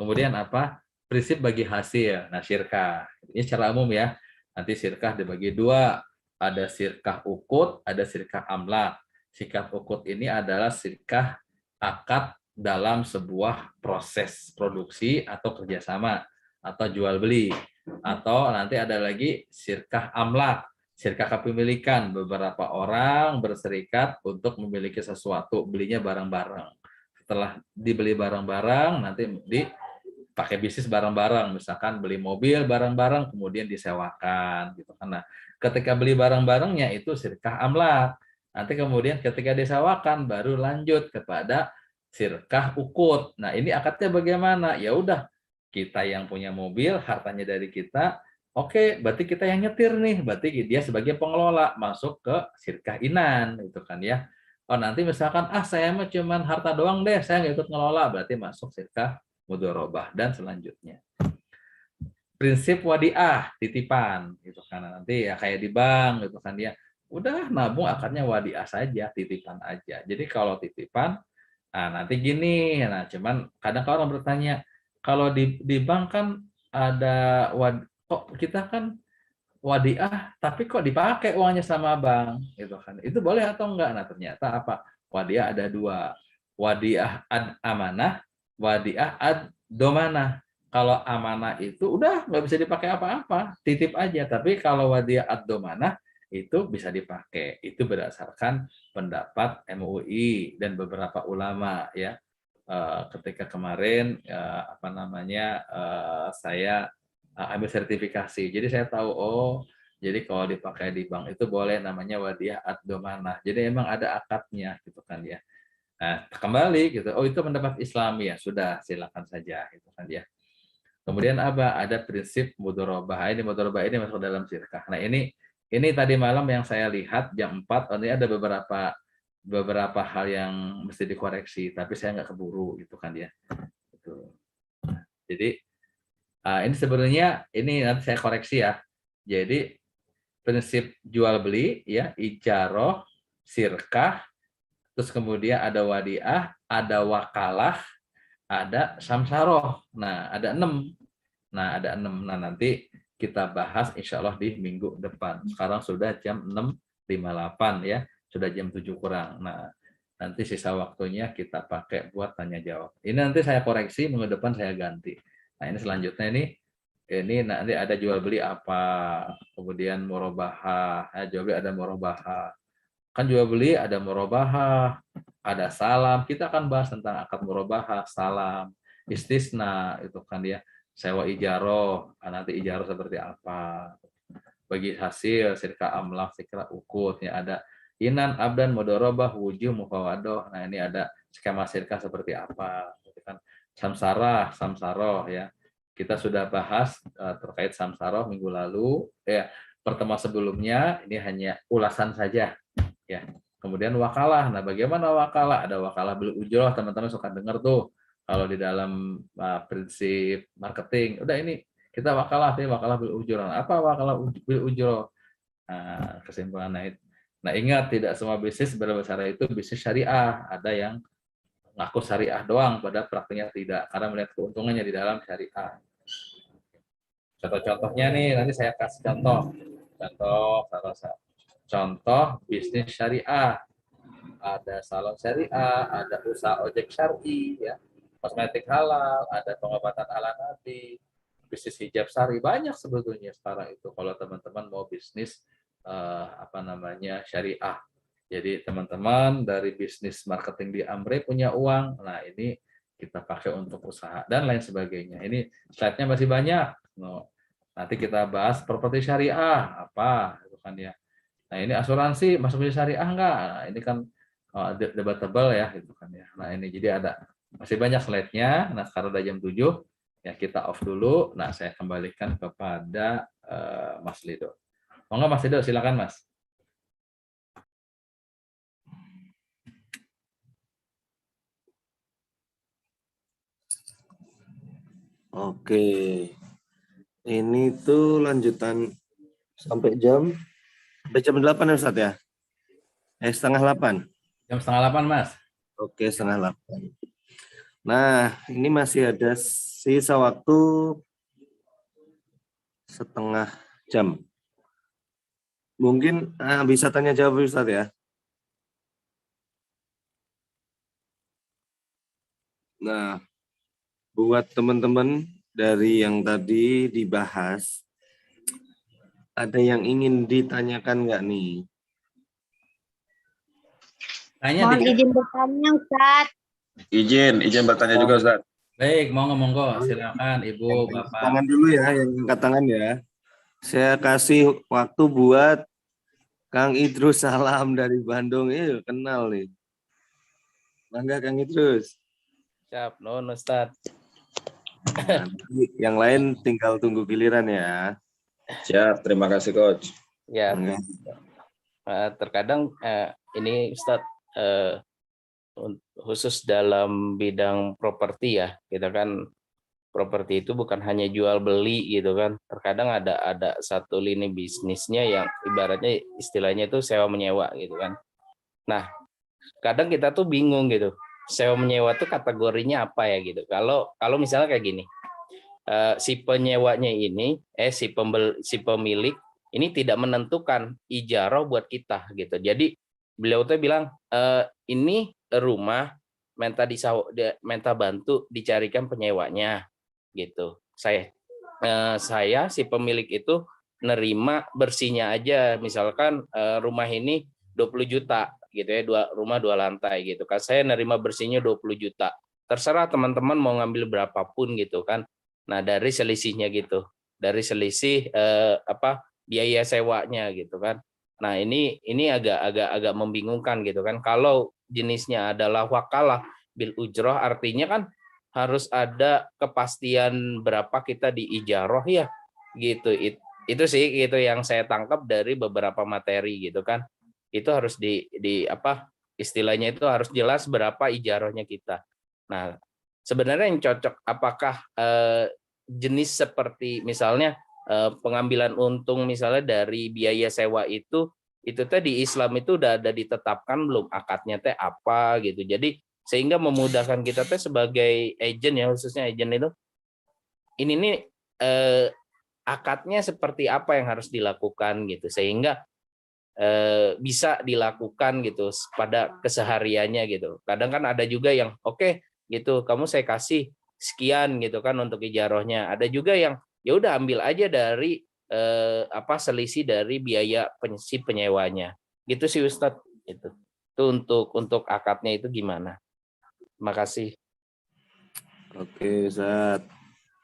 Kemudian apa? Prinsip bagi hasil. Nah, syirkah. Ini secara umum ya. Nanti syirkah dibagi dua. Ada syirkah ukut, ada syirkah amlak. Syirkah ukut ini adalah syirkah akad dalam sebuah proses produksi atau kerjasama atau jual beli. Atau nanti ada lagi syirkah amlak. Syirkah kepemilikan, beberapa orang berserikat untuk memiliki sesuatu, belinya bareng-bareng. Setelah dibeli bareng-bareng, nanti dipakai bisnis bareng-bareng, misalkan beli mobil bareng-bareng, kemudian disewakan, gitu. Karena ketika beli bareng-barengnya itu syirkah amlak. Nanti kemudian ketika disewakan, baru lanjut kepada syirkah ukut. Nah, ini akadnya bagaimana? Ya udah, kita yang punya mobil, hartanya dari kita. Oke, berarti kita yang nyetir nih, berarti dia sebagai pengelola masuk ke syirkah inan, gitu kan ya. Oh nanti misalkan saya mah cuman harta doang deh, saya nggak ikut ngelola, berarti masuk syirkah mudharabah dan selanjutnya. Prinsip wadiah, titipan, gitu kan. Nanti ya kayak di bank, gitu kan ya. Udah nabung akadnya wadiah saja, titipan aja. Jadi kalau titipan, nanti gini, nah cuman kadang orang bertanya, kalau di bank kan ada kok kita kan wadiah tapi kok dipakai uangnya sama bank gitu kan, itu boleh atau enggak? Nah ternyata apa, wadiah ada dua, wadiah ad amanah, wadiah ad domanah. Kalau amanah itu udah nggak bisa dipakai apa-apa, titip aja. Tapi kalau wadiah ad domanah itu bisa dipakai. Itu berdasarkan pendapat MUI dan beberapa ulama ya. Ketika kemarin saya ambil sertifikasi. Jadi saya tahu, jadi kalau dipakai di bank itu boleh, namanya wadiah ad-domanah. Jadi emang ada akadnya gitu kan ya. Nah, kembali gitu. Oh, itu pendapat Islami ya. Sudah, silakan saja gitu kan ya. Kemudian apa? Ada prinsip mudharabah. Ini mudharabah ini masuk dalam syirkah. Nah, ini tadi malam yang saya lihat jam 4, ini ada beberapa hal yang mesti dikoreksi, tapi saya nggak keburu gitu kan ya. Gitu. Jadi ini sebenarnya ini nanti saya koreksi ya. Jadi prinsip jual beli ya, ijaroh, syirkah, terus kemudian ada wadiah, ada wakalah, ada samsaroh. Nah, ada 6. Nah, nanti kita bahas insya Allah di minggu depan. Sekarang sudah jam 6.58 ya, sudah jam 7 kurang. Nah, nanti sisa waktunya kita pakai buat tanya jawab. Ini nanti saya koreksi, minggu depan saya ganti. Nah, ini selanjutnya ini nanti ada jual beli apa, kemudian murabahah, jual beli ada murabahah. Kan jual beli ada murabahah, ada salam. Kita akan bahas tentang akad murabahah, salam, istisna itu kan dia, sewa ijaroh, nanti ijaroh seperti apa. Bagi hasil, syirkah amlak, syirkah ukut, ya ada inan, abdan, mudharabah, wujuh, mufawadoh. Nah, ini ada skema syirkah seperti apa. Kan samsarah, samsaroh ya. Kita sudah bahas terkait samsaroh minggu lalu. Ya, pertemuan sebelumnya ini hanya ulasan saja. Ya, kemudian wakalah. Nah, bagaimana wakalah? Ada wakalah bil ujroh, teman-teman suka dengar tuh kalau di dalam prinsip marketing. Udah ini kita wakalah, tapi wakalah bil ujroh. Apa wakalah bil ujroh? Nah, kesimpulannya itu. Nah, ingat tidak semua bisnis berbahasa itu bisnis syariah. Ada yang ngaku syariah doang, pada praktiknya tidak, karena melihat keuntungannya di dalam syariah. Contoh-contohnya nih, nanti saya kasih contoh. Contoh bisnis syariah, ada salon syariah, ada usaha ojek syar'i, ya, kosmetik halal, ada pengobatan ala nabi, bisnis hijab syar'i, banyak sebetulnya sekarang itu kalau teman-teman mau bisnis syariah. Jadi teman-teman dari bisnis marketing di Amre punya uang, nah ini kita pakai untuk usaha dan lain sebagainya. Ini slide-nya masih banyak. Nanti kita bahas properti syariah apa, itu kan ya. Nah, ini asuransi masuk di syariah enggak? Nah, ini kan debatable ya, gitu kan ya. Nah, ini jadi ada masih banyak slide-nya. Nah, sekarang udah jam 7, ya kita off dulu. Nah, saya kembalikan kepada Mas Lido. Monggo Mas Edo, silakan Mas. Oke, ini tuh lanjutan sampai jam 8 ya Ustadz ya? Setengah 8. Jam setengah 8 Mas. Oke, setengah 8. Nah, ini masih ada sisa waktu setengah jam. Mungkin bisa tanya jawab Ustadz ya. Nah, buat teman-teman dari yang tadi dibahas, ada yang ingin ditanyakan nggak nih? Mohon izin bertanya, Ustaz. Izin bertanya juga Ustaz. Baik, monggo, silakan Ibu, Bapak. Tangan dulu ya, yang angkat tangan ya. Saya kasih waktu buat Kang Idrus, salam dari Bandung. Kenal nih. Bangga Kang Idrus. Siap, non Ustaz. Nanti yang lain tinggal tunggu giliran ya. Siap, terima kasih Coach. Ya, terkadang ini Ustaz khusus dalam bidang properti ya, kita kan properti itu bukan hanya jual beli gitu kan, terkadang ada satu lini bisnisnya yang ibaratnya istilahnya itu sewa menyewa gitu kan. Nah, kadang kita tuh bingung gitu, sewa menyewa tuh kategorinya apa ya gitu. Kalau misalnya kayak gini, si penyewanya ini, si pemilik ini tidak menentukan ijarah buat kita gitu. Jadi beliau tuh bilang ini rumah minta bantu dicarikan penyewanya gitu. Saya si pemilik itu nerima bersihnya aja, misalkan rumah ini 20 juta gitu ya, rumah 2 lantai gitu kan, saya nerima bersihnya 20 juta, terserah teman-teman mau ngambil berapapun gitu kan. Nah dari selisihnya gitu, dari selisih biaya sewanya gitu kan. Nah ini agak membingungkan gitu kan. Kalau jenisnya adalah wakalah bil ujroh, artinya kan harus ada kepastian berapa kita diijaroh ya gitu. Itu sih gitu yang saya tangkap dari beberapa materi gitu kan. Itu harus istilahnya itu harus jelas berapa ijarohnya kita. Nah sebenarnya yang cocok apakah jenis seperti misalnya pengambilan untung misalnya dari biaya sewa itu tadi Islam itu udah ada ditetapkan belum akadnya teh apa gitu. Jadi sehingga memudahkan kita teh sebagai agent ya, khususnya agent itu ini nih akadnya seperti apa yang harus dilakukan gitu, sehingga bisa dilakukan gitu pada kesehariannya gitu. Kadang kan ada juga yang oke gitu, kamu saya kasih sekian gitu kan untuk ijarohnya. Ada juga yang ya udah ambil aja dari selisih dari biaya si penyewanya gitu sih Ustadz. Itu untuk akadnya itu gimana? Terima kasih. Oke Ustadz,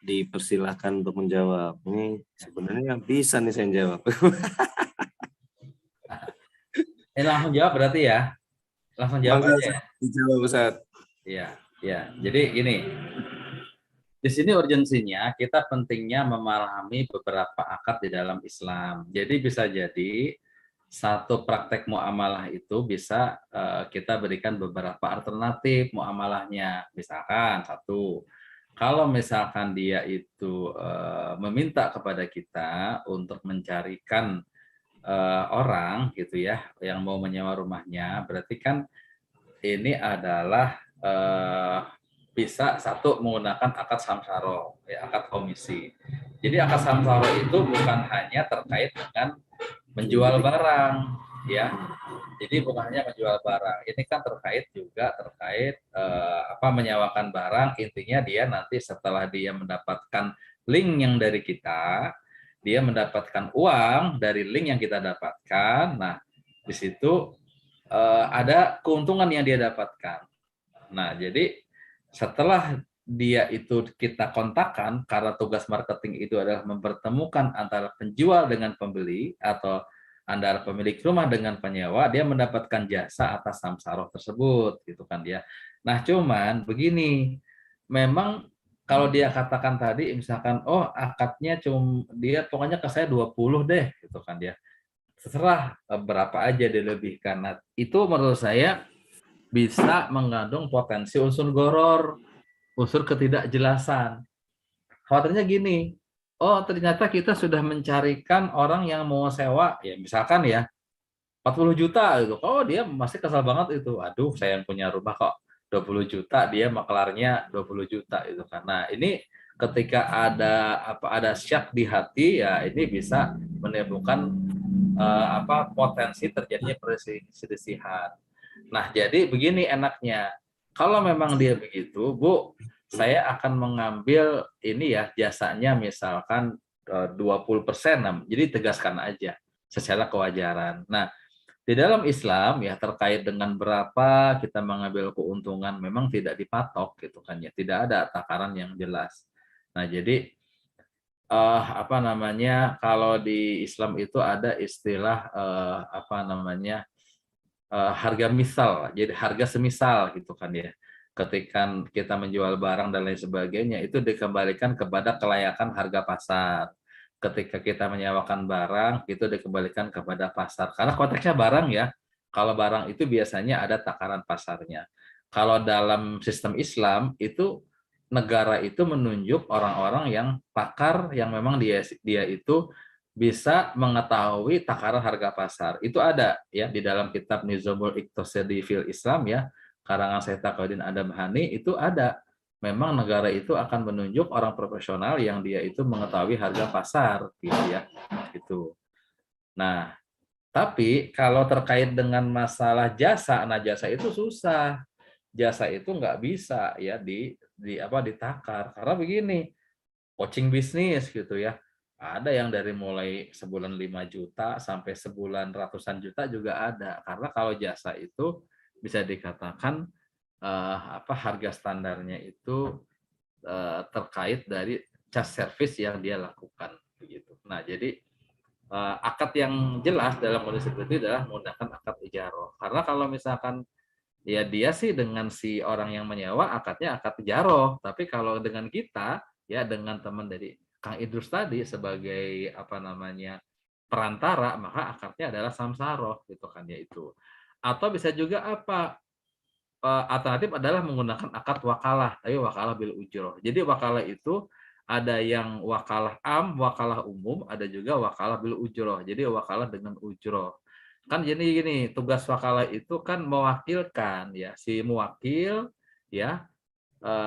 dipersilahkan untuk menjawab. Ini sebenarnya bisa nih saya jawab. Langsung jawab berarti ya, langsung jawab aja ya. Dijawab Ustadz. Iya. Jadi gini, di sini urgensinya kita pentingnya memahami beberapa akad di dalam Islam. Jadi bisa jadi satu praktek muamalah itu bisa kita berikan beberapa alternatif muamalahnya. Misalkan satu, kalau misalkan dia itu meminta kepada kita untuk mencarikan orang gitu ya yang mau menyewa rumahnya, berarti kan ini adalah bisa satu menggunakan akad samsaro, ya, akad komisi. Jadi akad samsaro itu bukan hanya terkait dengan menjual barang, ya. Jadi bukan hanya menjual barang. Ini kan terkait menyewakan barang. Intinya dia nanti setelah dia mendapatkan link yang dari kita, dia mendapatkan uang dari link yang kita dapatkan. Nah, di situ ada keuntungan yang dia dapatkan. Nah, jadi setelah dia itu kita kontakkan, karena tugas marketing itu adalah mempertemukan antara penjual dengan pembeli atau antara pemilik rumah dengan penyewa, dia mendapatkan jasa atas samsaroh tersebut, gitu kan dia. Nah, cuman begini, memang kalau dia katakan tadi, misalkan, oh akadnya dia pokoknya ke saya 20 deh, gitu kan dia. terserah berapa aja dilebihkan. Nah, itu menurut saya bisa mengandung potensi unsur goror, unsur ketidakjelasan. Khawatirnya gini, oh ternyata kita sudah mencarikan orang yang mau sewa, ya misalkan ya 40 juta gitu. Oh dia masih kesal banget itu. Aduh saya yang punya rumah kok 20 juta, dia maklarnya 20 juta itu. Karena ini ketika ada syak di hati ya ini bisa menimbulkan potensi terjadinya perselisihan. Nah, jadi begini enaknya. Kalau memang dia begitu, Bu, saya akan mengambil ini ya jasanya misalkan 20%. Jadi tegaskan aja secara kewajaran. Nah, di dalam Islam ya terkait dengan berapa kita mengambil keuntungan memang tidak dipatok gitu kan ya. Tidak ada takaran yang jelas. Nah, jadi kalau di Islam itu ada istilah harga misal, jadi harga semisal gitu kan ya. Ketika kita menjual barang dan lain sebagainya itu dikembalikan kepada kelayakan harga pasar. Ketika kita menyewakan barang itu dikembalikan kepada pasar. Karena konteksnya barang ya. Kalau barang itu biasanya ada takaran pasarnya. Kalau dalam sistem Islam itu negara itu menunjuk orang-orang yang pakar yang memang dia itu bisa mengetahui takaran harga pasar. Itu ada ya di dalam kitab Nizamul Iqtisadi fil Islam ya, karangan Syekh Taqiyuddin Adamhani itu ada. Memang negara itu akan menunjuk orang profesional yang dia itu mengetahui harga pasar gitu ya. Gitu. Nah, tapi kalau terkait dengan masalah jasa, nah jasa itu susah. Jasa itu nggak bisa ya ditakar karena begini, coaching bisnis gitu ya. Ada yang dari mulai sebulan 5 juta sampai sebulan ratusan juta juga ada. Karena kalau jasa itu bisa dikatakan harga standarnya itu terkait dari cas service yang dia lakukan begitu. Nah, jadi akad yang jelas dalam kondisi seperti itu adalah menggunakan akad ijaroh. Karena kalau misalkan ya dia sih dengan si orang yang menyewa akadnya akad ijaroh, tapi kalau dengan kita ya dengan teman dari Kang Idrus tadi sebagai perantara, maka akadnya adalah samsaroh gitu kan ya itu. Atau bisa juga alternatif adalah menggunakan akad wakalah, tapi wakalah bil ujroh. Jadi wakalah itu ada yang wakalah wakalah umum, ada juga wakalah bil ujroh. Jadi wakalah dengan ujroh. Kan jadi gini, tugas wakalah itu kan mewakilkan ya si muwakil ya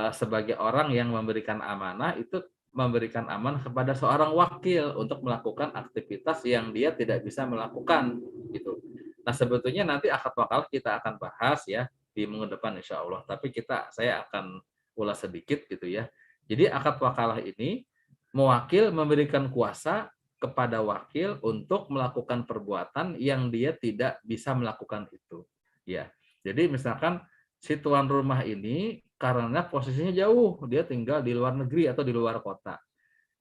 sebagai orang yang memberikan amanah itu memberikan amanah kepada seorang wakil untuk melakukan aktivitas yang dia tidak bisa melakukan gitu. Nah, sebetulnya nanti akad wakalah kita akan bahas ya di minggu depan insya Allah. Tapi saya akan ulas sedikit gitu ya. Jadi akad wakalah ini mewakil memberikan kuasa kepada wakil untuk melakukan perbuatan yang dia tidak bisa melakukan itu. Ya. Jadi misalkan si tuan rumah ini karena posisinya jauh, dia tinggal di luar negeri atau di luar kota.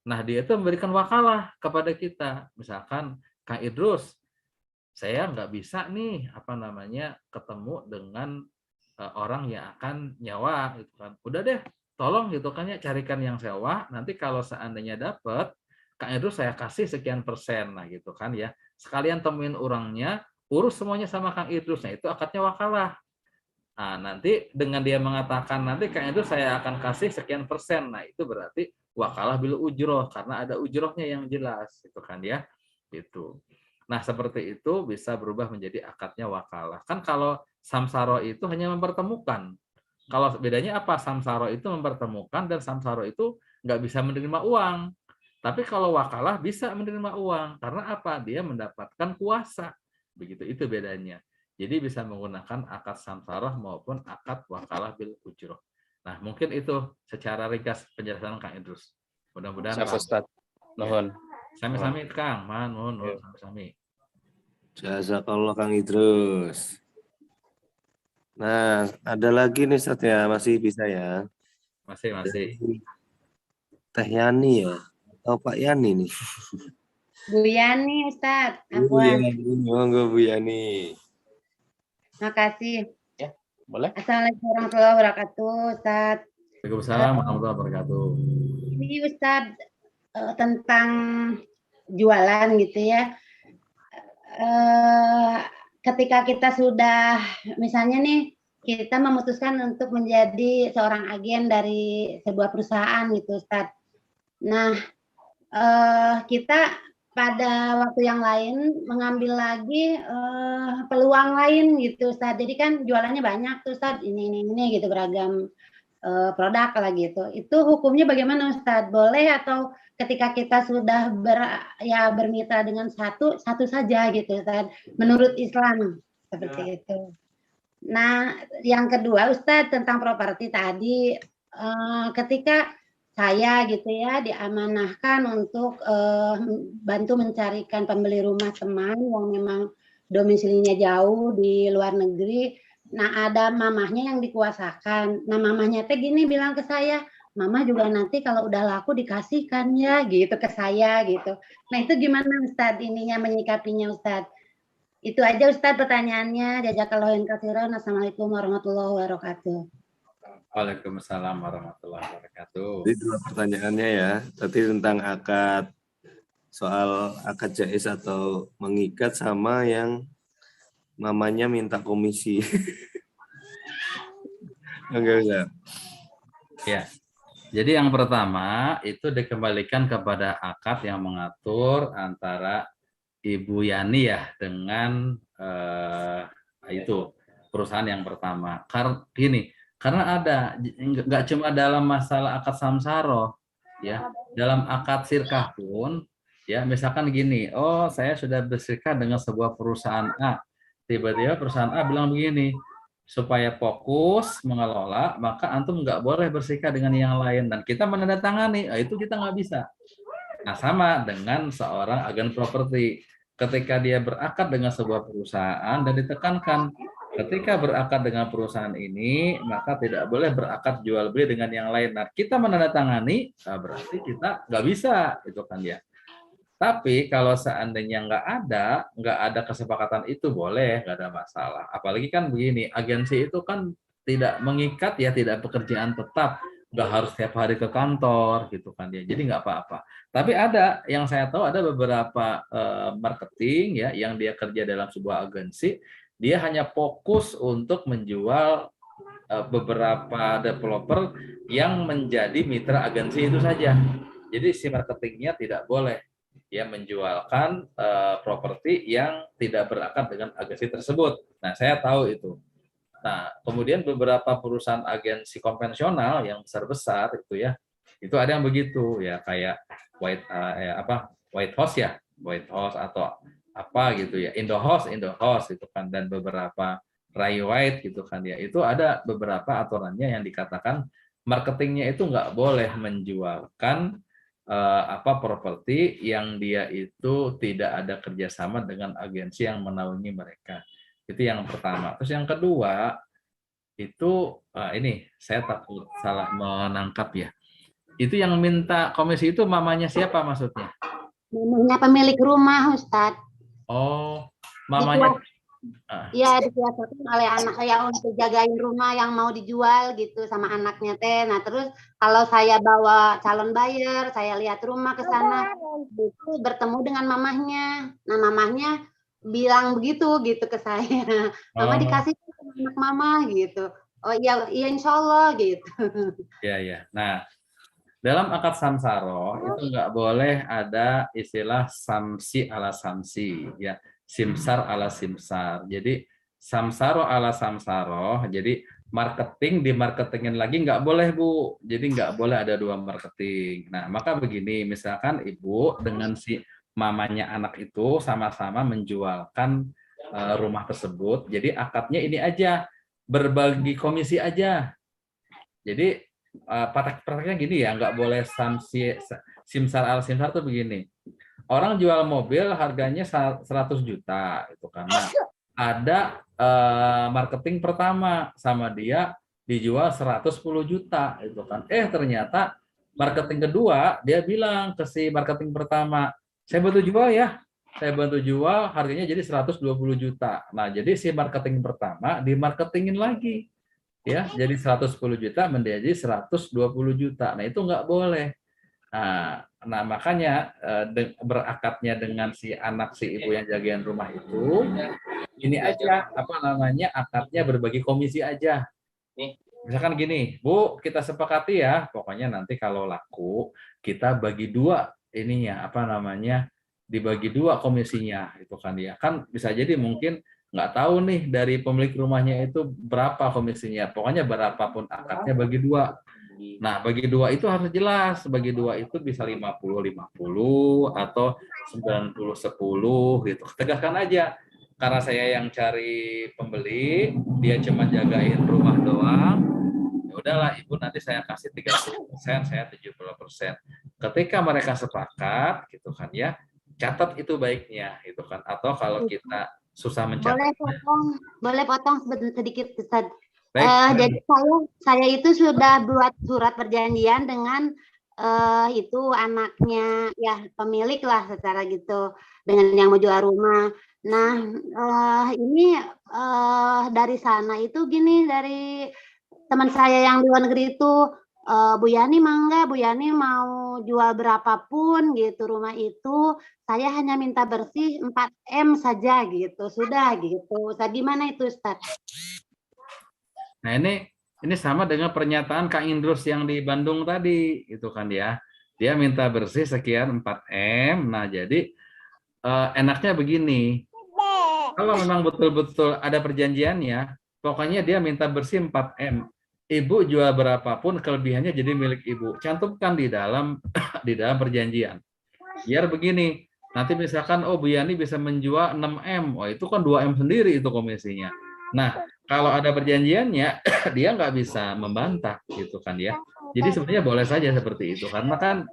Nah, dia itu memberikan wakalah kepada kita. Misalkan Kang Idrus, saya nggak bisa nih ketemu dengan orang yang akan nyawa gitu kan. Udah deh, tolong gitu kan ya carikan yang sewa. Nanti kalau seandainya dapat, Kang Idrus saya kasih sekian persen, nah gitu kan ya. Sekalian temuin orangnya, urus semuanya sama Kang Idrus. Nah itu akadnya wakalah. Nah nanti dengan dia mengatakan nanti Kang Idrus saya akan kasih sekian persen. Nah itu berarti wakalah bil ujroh karena ada ujrohnya yang jelas, gitu kan ya. Gitu. Nah, seperti itu bisa berubah menjadi akadnya wakalah. Kan kalau samsaro itu hanya mempertemukan. Kalau bedanya apa? Samsaro itu mempertemukan dan samsaro itu nggak bisa menerima uang. Tapi kalau wakalah bisa menerima uang. Karena apa? Dia mendapatkan kuasa. Begitu, itu bedanya. Jadi bisa menggunakan akad samsaro maupun akad wakalah bil ujroh. Nah, mungkin itu secara ringkas penjelasan Kang Idrus. Mudah-mudahan. Ustaz. Nuhun. Sami-sami Kang, nuhun sami-sami. Jazakallah Kang Idrus. Nah, ada lagi nih Ustaz ya, masih bisa ya? Masih. Teh Yani ya, atau Pak Yani nih? Bu Yani, Ustaz. Bu Yani, monggo Bu Yani. Makasih. Ya, boleh. Assalamualaikum warahmatullahi wabarakatuh, Ustaz. Waalaikumsalam warahmatullahi wabarakatuh. Ini Ustaz tentang jualan gitu ya. ketika kita sudah misalnya nih kita memutuskan untuk menjadi seorang agen dari sebuah perusahaan gitu Ustadz. Nah, kita pada waktu yang lain mengambil lagi peluang lain gitu Ustadz. Jadi kan jualannya banyak tuh Ustadz, ini gitu beragam produk lah gitu. Itu hukumnya bagaimana Ustadz? Boleh atau ketika kita sudah bermitra dengan satu saja gitu Ustadz, menurut Islam seperti itu. Nah, yang kedua Ustadz tentang properti tadi, ketika saya gitu ya diamanahkan untuk bantu mencarikan pembeli rumah teman yang memang domisilinya jauh di luar negeri. Nah, ada mamahnya yang dikuasakan. Nah, mamahnya teh gini bilang ke saya, mama juga nanti kalau udah laku dikasihkan ya gitu ke saya gitu. Nah, itu gimana Ustadz ininya menyikapinya Ustadz? Itu aja Ustadz pertanyaannya. Jazakallahu khairan. Assalamualaikum warahmatullahi wabarakatuh. Waalaikumsalam warahmatullahi wabarakatuh. Jadi dua pertanyaannya ya. Tadi tentang akad, soal akad jaiz atau mengikat sama yang mamanya minta komisi. Enggak bisa. Ya. Jadi yang pertama itu dikembalikan kepada akad yang mengatur antara Ibu Yani ya dengan itu perusahaan yang pertama. Karena ada nggak cuma dalam masalah akad samsaro ya, dalam akad sirkah pun ya, misalkan gini, oh saya sudah bersirkah dengan sebuah perusahaan A, tiba-tiba perusahaan A bilang begini, supaya fokus mengelola maka antum nggak boleh bersirkah dengan yang lain dan kita menandatangani, itu kita nggak bisa. Nah, sama dengan seorang agen properti. Ketika dia berakad dengan sebuah perusahaan dan ditekankan, ketika berakad dengan perusahaan ini, maka tidak boleh berakad jual beli dengan yang lain. Nah, kita menandatangani, berarti kita nggak bisa, itu kan ya. Tapi kalau seandainya nggak ada kesepakatan itu boleh, nggak ada masalah. Apalagi kan begini, agensi itu kan tidak mengikat ya, tidak pekerjaan tetap. Nggak harus tiap hari ke kantor gitu kan ya, jadi nggak apa-apa. Tapi ada yang saya tahu ada beberapa marketing ya yang dia kerja dalam sebuah agensi, dia hanya fokus untuk menjual beberapa developer yang menjadi mitra agensi itu saja. Jadi si marketingnya tidak boleh ya menjualkan properti yang tidak berakad dengan agensi tersebut. Nah, saya tahu itu. Nah, kemudian beberapa perusahaan agensi konvensional yang besar-besar itu ya, itu ada yang begitu ya, kayak White House atau apa gitu ya, Indohouse itu kan, dan beberapa Ray White gitu kan ya, itu ada beberapa aturannya yang dikatakan marketingnya itu nggak boleh menjualkan properti yang dia itu tidak ada kerjasama dengan agensi yang menaungi mereka. Itu yang pertama. Terus yang kedua, itu ini saya takut salah menangkap ya. Itu yang minta komisi itu mamanya siapa maksudnya? Mamanya pemilik rumah, Ustadz. Oh, mamanya. Iya, dikuasakan oleh anak saya untuk jagain rumah yang mau dijual gitu sama anaknya teh. Nah, terus kalau saya bawa calon buyer, saya lihat rumah ke sana, itu bertemu dengan mamahnya. Nah, mamahnya bilang begitu gitu ke saya, mama dikasih anak mama gitu. Oh iya insya Allah gitu. Ya. Nah, dalam akad samsaro itu nggak boleh ada istilah samsi ala samsi ya, simsar ala simsar. Jadi samsaro ala samsaro. Jadi marketing dimarketingin lagi nggak boleh Bu. Jadi nggak boleh ada dua marketing. Nah, maka begini, misalkan ibu dengan si mamanya anak itu sama-sama menjualkan rumah tersebut. Jadi akadnya ini aja, berbagi komisi aja. Jadi prakteknya gini ya, nggak boleh simsar al simsar tuh begini. Orang jual mobil harganya 100 juta itu karena ada marketing pertama sama dia dijual 110 juta itu kan. Ternyata marketing kedua dia bilang ke si marketing pertama, saya bantu jual ya, harganya jadi 120 juta. Nah, jadi si marketing pertama dimarketingin lagi, ya, jadi 110 juta menjadi 120 juta. Nah, itu nggak boleh. Nah, makanya berakadnya dengan si anak si ibu yang jagain rumah itu, ini aja apa namanya akadnya berbagi komisi aja. Misalkan gini, Bu, kita sepakati ya, pokoknya nanti kalau laku kita bagi dua ininya apa namanya dibagi dua komisinya itu kan ya. Kan bisa jadi mungkin nggak tahu nih dari pemilik rumahnya itu berapa komisinya. Pokoknya berapapun akadnya bagi dua. Nah, bagi dua itu harus jelas. Bagi dua itu bisa 50-50 atau 90-10 gitu. Tegaskan aja. Karena saya yang cari pembeli, dia cuma jagain rumah doang. Ya udahlah, Ibu nanti saya kasih 30%, saya 70%. Ketika mereka sepakat gitu kan ya, catat itu baiknya gitu kan. Atau kalau kita susah mencatat. Boleh potong sedikit, Ustaz. Baik. Jadi saya itu sudah buat surat perjanjian dengan itu anaknya ya pemilik lah secara gitu dengan yang mau jual rumah. Nah ini dari sana itu gini dari teman saya yang di luar negeri itu Bu Yani mangga Bu Yani mau jual berapapun gitu rumah itu saya hanya minta bersih 4M saja gitu sudah gitu. Ustaz gimana itu Ustaz? Nah ini sama dengan pernyataan Kak Indrus yang di Bandung tadi, itu kan ya. Dia minta bersih sekian 4M. Nah jadi enaknya begini, kalau memang betul-betul ada perjanjiannya, pokoknya dia minta bersih 4M. Ibu jual berapapun kelebihannya jadi milik ibu. Cantumkan di dalam di dalam perjanjian. Biar begini, nanti misalkan Bu Yani bisa menjual 6M, itu kan 2M sendiri itu komisinya. Nah, kalau ada perjanjiannya, dia nggak bisa membantah gitu kan ya. Jadi sebenarnya boleh saja seperti itu karena kan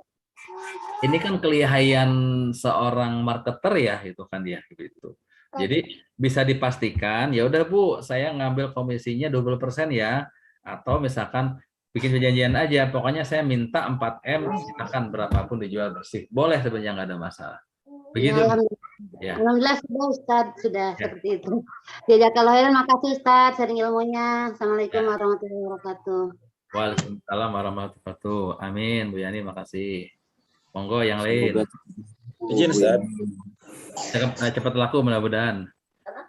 ini kan kelihayan seorang marketer ya itu kan ya gitu. Jadi bisa dipastikan ya udah Bu, saya ngambil komisinya 20% ya atau misalkan bikin perjanjian aja, pokoknya saya minta 4M, silakan berapapun dijual bersih. Boleh sebenarnya nggak ada masalah. Begitu. Ya. Alhamdulillah sudah Ustaz, sudah seperti itu. Jazakallahu khairan, makasih Ustaz sharing ilmunya. Assalamualaikum warahmatullahi wabarakatuh. Waalaikumsalam warahmatullahi wabarakatuh. Amin, Bu Yani, makasih. Monggo yang lain. Izin Ustaz. Cepat laku mudah-mudahan.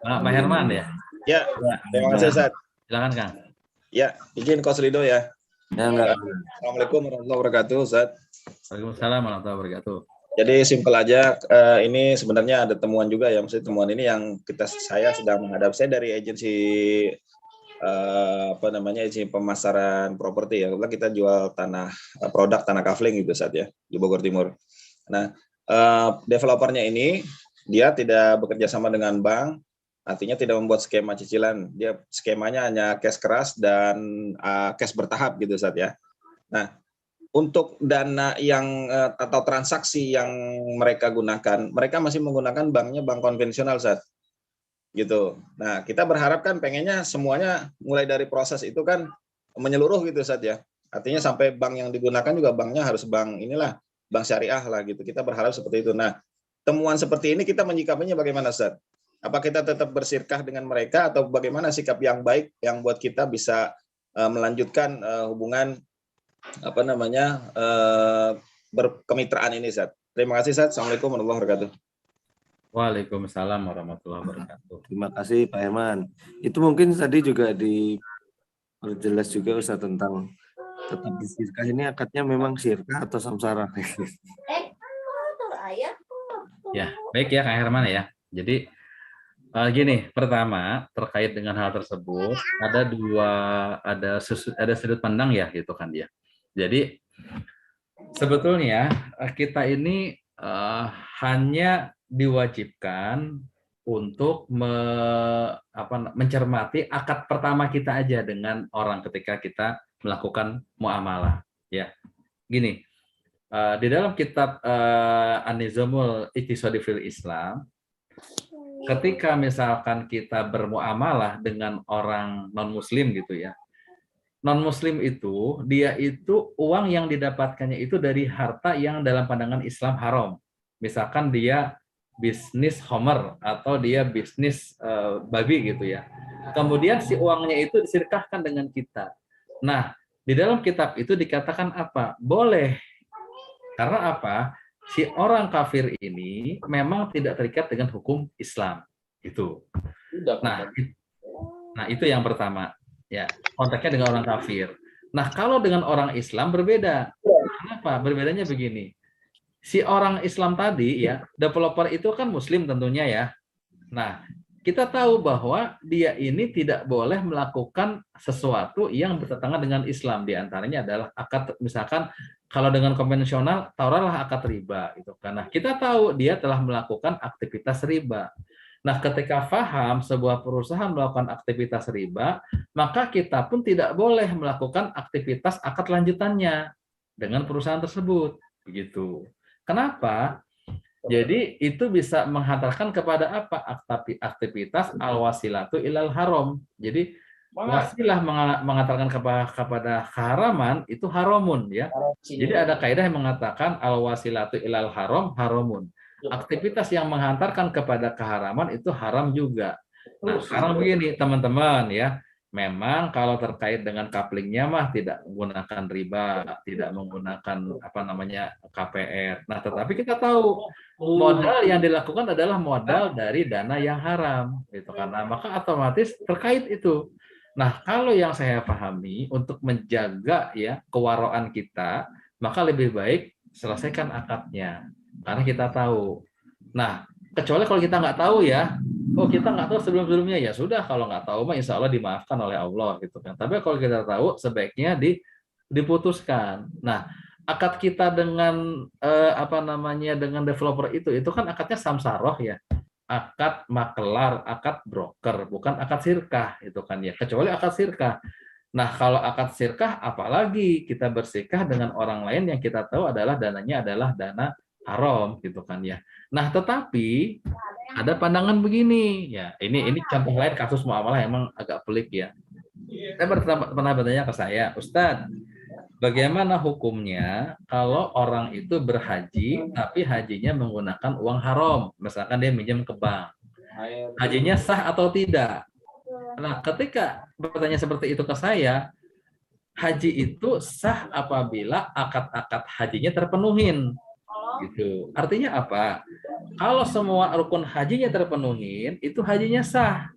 Pak Herman ya? Ya, terima kasih Ustaz. Silakan Kang. Ya, izin Coach Rido ya. Assalamualaikum warahmatullahi wabarakatuh Ustaz. Waalaikumsalam warahmatullahi wabarakatuh. Jadi simpel aja, ini sebenarnya ada temuan juga ya, maksudnya temuan ini yang saya sedang menghadapi. Saya dari agensi agensi pemasaran properti ya. Kebetulan kita jual produk tanah kafling gitu saat ya di Bogor Timur. Nah, developernya ini dia tidak bekerja sama dengan bank, artinya tidak membuat skema cicilan. Dia skemanya hanya cash keras dan cash bertahap gitu saat ya. Nah, untuk dana yang atau transaksi yang mereka gunakan, mereka masih menggunakan banknya bank konvensional saat gitu. Nah, kita berharap kan pengennya semuanya mulai dari proses itu kan menyeluruh gitu saat ya. Artinya sampai bank yang digunakan juga banknya harus bank syariah lah gitu. Kita berharap seperti itu. Nah, temuan seperti ini kita menyikapinya bagaimana Ustaz? Apa kita tetap bersirkah dengan mereka atau bagaimana sikap yang baik yang buat kita bisa melanjutkan hubungan berkemitraan ini Ustaz? Terima kasih Ustaz. Assalamualaikum warahmatullahi wabarakatuh. Waalaikumsalam warahmatullahi wabarakatuh. Terima kasih Pak Herman. Itu mungkin tadi juga diperjelas juga Ustaz tentang tetap di sirkah ini akadnya memang sirkah atau samsara. Ya, baik ya Kang Herman ya. Jadi gini, pertama terkait dengan hal tersebut ada sudut pandang ya gitu kan dia. Jadi sebetulnya kita ini hanya diwajibkan untuk mencermati akad pertama kita aja dengan orang ketika kita melakukan muamalah ya. Gini, di dalam kitab An-Nizamul Iqtisadi fil Islam, ketika misalkan kita bermuamalah dengan orang non muslim gitu ya, non muslim itu dia itu uang yang didapatkannya itu dari harta yang dalam pandangan Islam haram. Misalkan dia bisnis homer atau dia bisnis babi gitu ya. Kemudian si uangnya itu disirkahkan dengan kita. Nah, di dalam kitab itu dikatakan apa? Boleh Karena apa? Si orang kafir ini memang tidak terikat dengan hukum Islam. Itu. Nah, itu yang pertama. Ya, konteksnya dengan orang kafir. Nah, kalau dengan orang Islam berbeda. Kenapa? Berbedanya begini. Si orang Islam tadi ya, developer itu kan muslim tentunya ya. Nah, kita tahu bahwa dia ini tidak boleh melakukan sesuatu yang bertentangan dengan Islam. Di antaranya adalah akad, misalkan kalau dengan konvensional, taruhlah akad riba gitu. Karena kita tahu dia telah melakukan aktivitas riba. Nah, ketika paham sebuah perusahaan melakukan aktivitas riba, maka kita pun tidak boleh melakukan aktivitas akad lanjutannya dengan perusahaan tersebut. Begitu. Kenapa? Jadi itu bisa menghantarkan kepada apa? Aktivitas al-wasilatu ilal haram. Jadi wasilah menghantarkan kepada keharaman itu haramun ya. Jadi ada kaidah yang mengatakan al-wasilatu ilal haram haramun. Aktivitas yang menghantarkan kepada keharaman itu haram juga. Nah, sekarang begini teman-teman ya. Memang kalau terkait dengan couplingnya mah tidak menggunakan riba, tidak menggunakan apa namanya KPR. Nah, tetapi kita tahu modal yang dilakukan adalah modal dari dana yang haram, gitu karena maka otomatis terkait itu. Nah, kalau yang saya pahami untuk menjaga ya kewaraan kita, maka lebih baik selesaikan akadnya, karena kita tahu. Nah, kecuali kalau kita nggak tahu ya. Oh, kita nggak tahu sebelum-sebelumnya, ya sudah, kalau nggak tahu mah insya Allah dimaafkan oleh Allah gitu kan. Tapi kalau kita tahu sebaiknya diputuskan. Nah, akad kita dengan apa namanya dengan developer itu kan akadnya samsaroh ya, akad makelar, akad broker, bukan akad sirkah itu kan ya. Kecuali akad sirkah. Nah, kalau akad sirkah apalagi kita bersikah dengan orang lain yang kita tahu adalah dananya adalah dana haram gitu kan ya. Nah, tetapi ada pandangan begini ya. Ini contoh lain kasus muamalah emang agak pelik ya. Saya pernah bertanya ke saya, Ustadz, bagaimana hukumnya kalau orang itu berhaji tapi hajinya menggunakan uang haram, misalkan dia minjem ke bank, hajinya sah atau tidak? Nah, ketika bertanya seperti itu ke saya, haji itu sah apabila akad-akad hajinya terpenuhin. Gitu. Artinya apa? Kalau semua rukun hajinya terpenuhi, itu hajinya sah.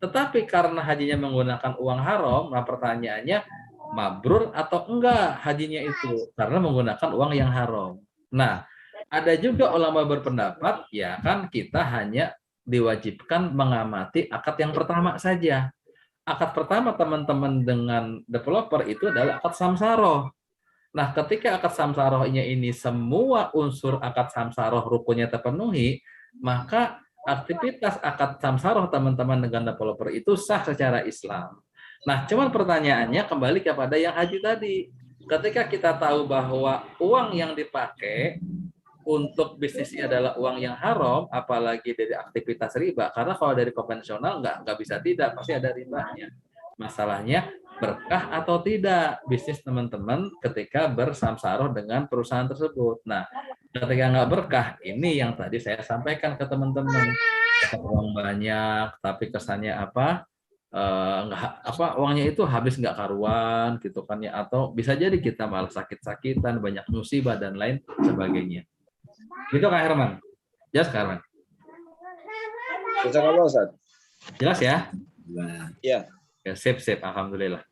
Tetapi karena hajinya menggunakan uang haram, nah pertanyaannya mabrur atau enggak hajinya itu karena menggunakan uang yang haram. Nah, ada juga ulama berpendapat ya kan kita hanya diwajibkan mengamati akad yang pertama saja. Akad pertama teman-teman dengan developer itu adalah akad samsaroh. Nah, ketika akad samsarohnya ini semua unsur akad samsaroh rukunnya terpenuhi, maka aktivitas akad samsaroh teman-teman dengan developer itu sah secara Islam. Nah, cuman pertanyaannya kembali kepada yang haji tadi. Ketika kita tahu bahwa uang yang dipakai untuk bisnisnya adalah uang yang haram, apalagi dari aktivitas riba, karena kalau dari konvensional nggak bisa tidak, pasti ada ribanya. Masalahnya berkah atau tidak bisnis teman-teman ketika bersamsaroh dengan perusahaan tersebut. Nah, ketika nggak berkah, ini yang tadi saya sampaikan ke teman-teman. Uang banyak, tapi kesannya apa? Nggak apa uangnya itu habis nggak karuan gitu kan ya, atau bisa jadi kita malah sakit-sakitan, banyak musibah dan lain sebagainya. Gitu Kak Herman. Jelas Kak Herman? Jazakallah Ustaz. Jelas ya? Ya. Ya, sip. Alhamdulillah.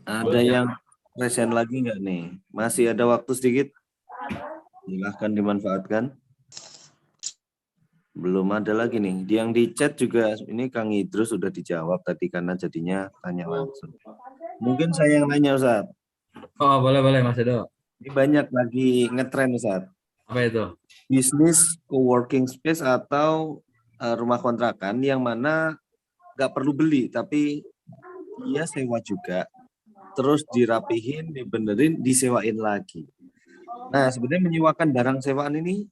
Ada yang present lagi nggak nih? Masih ada waktu sedikit? Silahkan dimanfaatkan. Belum ada lagi nih. Yang di chat juga ini Kang Idrus sudah dijawab tadi karena jadinya tanya langsung. Mungkin saya yang nanya Ustaz. Oh, boleh Mas Edo. Ini banyak lagi ngetren Ustaz. Apa itu? Bisnis co-working space atau rumah kontrakan yang mana nggak perlu beli tapi dia sewa juga. Terus dirapihin, dibenerin, disewain lagi. Nah, sebenarnya menyewakan barang sewaan ini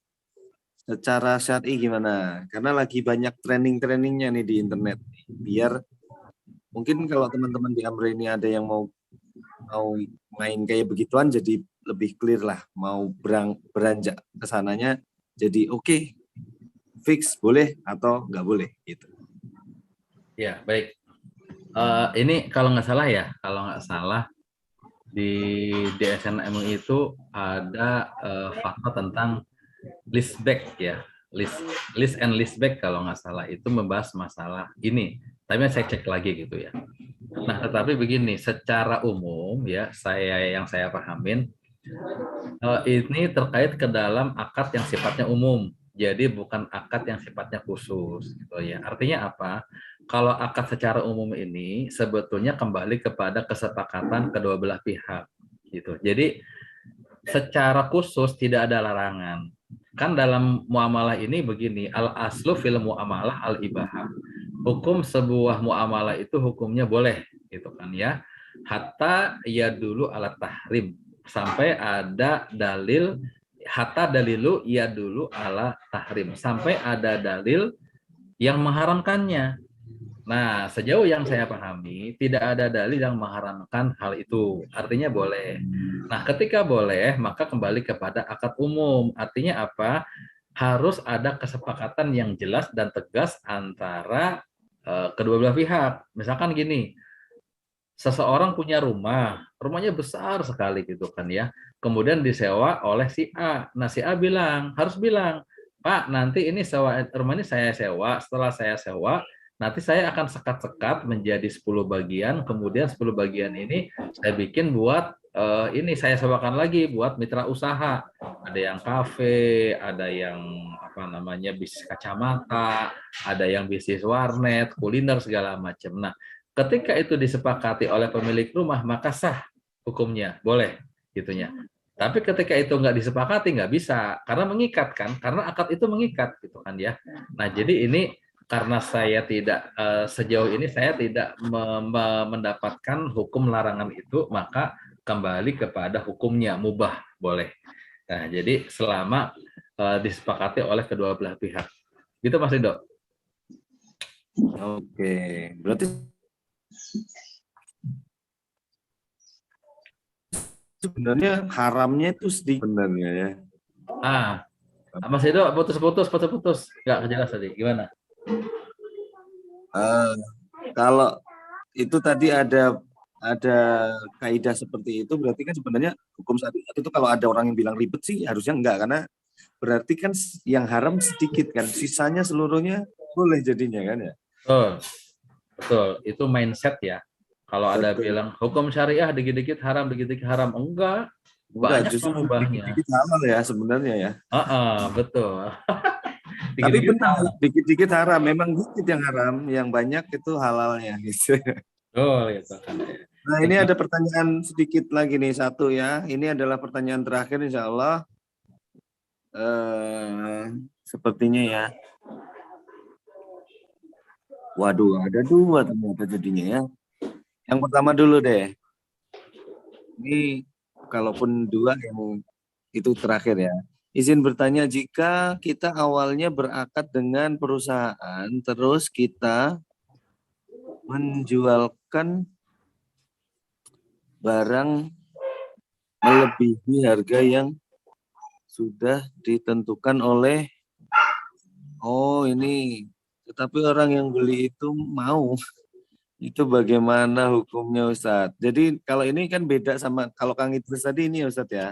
secara syar'i gimana? Karena lagi banyak training-trainingnya nih di internet. Biar mungkin kalau teman-teman di Amro ini ada yang mau main kayak begituan, jadi lebih clear lah. Mau beranjak ke sananya, jadi oke, fix boleh atau nggak boleh gitu. Ya, baik. Ini kalau nggak salah di DSN MUI itu ada fatwa tentang leaseback ya, lease and leaseback kalau nggak salah, itu membahas masalah ini. Tapi saya cek lagi gitu ya. Nah, tetapi begini, secara umum ya, yang saya pahamin ini terkait ke dalam akad yang sifatnya umum. Jadi bukan akad yang sifatnya khusus gitu ya. Artinya apa? Kalau akad secara umum ini sebetulnya kembali kepada kesepakatan kedua belah pihak gitu. Jadi secara khusus tidak ada larangan. Kan dalam muamalah ini begini, al aslu fil muamalah al ibahah. Hukum sebuah muamalah itu hukumnya boleh gitu kan ya. Hatta ya dulu alat tahrim, sampai ada dalil, hatta dalilu ya dulu ala tahrim, sampai ada dalil yang mengharamkannya. Nah, sejauh yang saya pahami, tidak ada dalil yang mengharamkan hal itu. Artinya boleh. Nah, ketika boleh, maka kembali kepada akad umum. Artinya apa? Harus ada kesepakatan yang jelas dan tegas antara kedua belah pihak. Misalkan gini, seseorang punya rumah, rumahnya besar sekali gitu kan ya. Kemudian disewa oleh si A. Nah, si A harus bilang, Pak, nanti ini rumah ini saya sewa, setelah saya sewa, nanti saya akan sekat-sekat menjadi 10 bagian, kemudian 10 bagian ini saya bikin buat ini saya sewakan lagi buat mitra usaha. Ada yang kafe, ada yang apa namanya bisnis kacamata, ada yang bisnis warnet, kuliner segala macam. Nah, ketika itu disepakati oleh pemilik rumah, maka sah hukumnya, boleh gitunya. Tapi ketika itu nggak disepakati, nggak bisa, karena mengikat kan, karena akad itu mengikat gitu kan ya. Nah, jadi ini karena saya tidak sejauh ini saya tidak mendapatkan hukum larangan itu, maka kembali kepada hukumnya mubah, boleh. Nah, jadi selama disepakati oleh kedua belah pihak. Gitu Mas Rido. Oke, berarti sebenarnya haramnya itu sedikit sebenarnya ya. Mas Rido putus. Nggak kejelas tadi. Gimana? Kalau itu tadi ada kaidah seperti itu, berarti kan sebenarnya hukum syariat itu kalau ada orang yang bilang ribet sih harusnya enggak, karena berarti kan yang haram sedikit kan, sisanya seluruhnya boleh jadinya kan ya. Betul. Itu mindset ya. Kalau ada bilang hukum syariah dikit-dikit haram, enggak. Banyak justru mengubahnya. Dikit-dikit halal ya sebenarnya ya. Betul. Tapi benar, dikit-dikit haram. Memang dikit yang haram, yang banyak itu halalnya. Gitu. Gitu. Nah, ini ada pertanyaan sedikit lagi nih, satu ya. Ini adalah pertanyaan terakhir insya Allah. Sepertinya ya. Waduh, ada dua ternyata jadinya ya. Yang pertama dulu deh. Ini kalaupun dua yang itu terakhir ya. Izin bertanya, jika kita awalnya berakad dengan perusahaan, terus kita menjualkan barang melebihi harga yang sudah ditentukan oleh ini, tetapi orang yang beli itu mau, itu bagaimana hukumnya Ustadz? Jadi kalau ini kan beda sama kalau Kang Idris tadi ini Ustadz ya,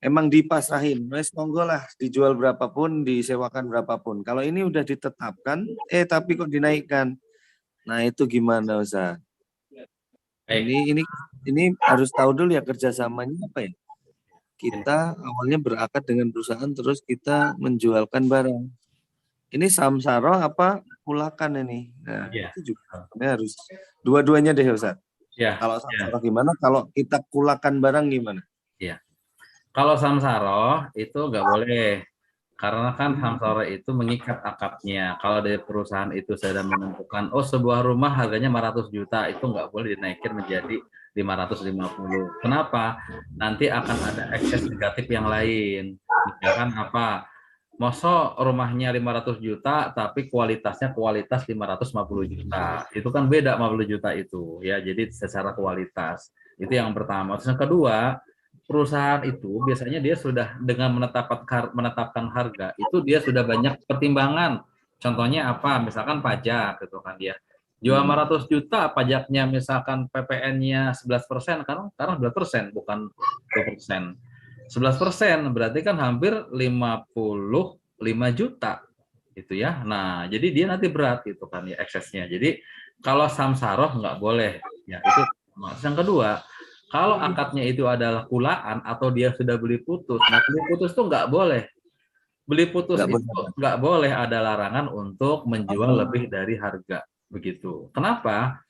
emang dipasrahin, mas monggo lah dijual berapapun, disewakan berapapun. Kalau ini udah ditetapkan, tapi kok dinaikkan, nah itu gimana Ustadz? Ini harus tahu dulu ya kerjasamanya apa ya. Kita awalnya berakad dengan perusahaan, terus kita menjualkan barang. Ini samsaro apa kulakan ini? Nah, itu juga harus dua-duanya deh Ustaz. Kalau samsaro gimana? Kalau kita kulakan barang gimana? Kalau samsaro itu nggak boleh, karena kan samsaro itu mengikat akadnya. Kalau dari perusahaan itu sudah menentukan, sebuah rumah harganya 500 juta, itu nggak boleh dinaikin menjadi 550. Kenapa? Nanti akan ada ekses negatif yang lain. Misalkan apa? Masa rumahnya 500 juta tapi kualitasnya kualitas 550 juta. Itu kan beda 50 juta itu ya. Jadi secara kualitas. Itu yang pertama. Terus yang kedua, perusahaan itu biasanya dia sudah dengan menetapkan harga itu dia sudah banyak pertimbangan. Contohnya apa? Misalkan pajak gitu kan dia. Jual 500 juta, pajaknya misalkan PPN-nya 11%, sekarang 11%, bukan 2%. 11%, berarti kan hampir 55 juta. Gitu ya. Nah, jadi dia nanti berat gitu kan ya eksesnya. Jadi kalau samsaroh nggak boleh. Ya, itu yang kedua. Kalau akadnya itu adalah kulaan atau dia sudah beli putus, nah beli putus itu nggak boleh. Beli putus itu nggak boleh ada larangan untuk menjual lebih dari harga. Begitu. Kenapa?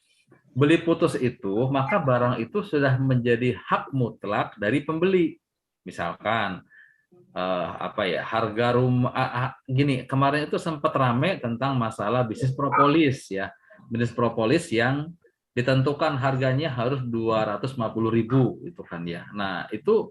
Beli putus itu, maka barang itu sudah menjadi hak mutlak dari pembeli. Misalkan, harga rumah, gini, kemarin itu sempat rame tentang masalah bisnis propolis ya. Bisnis propolis yang ditentukan harganya harus 250.000 itu kan ya. Nah, itu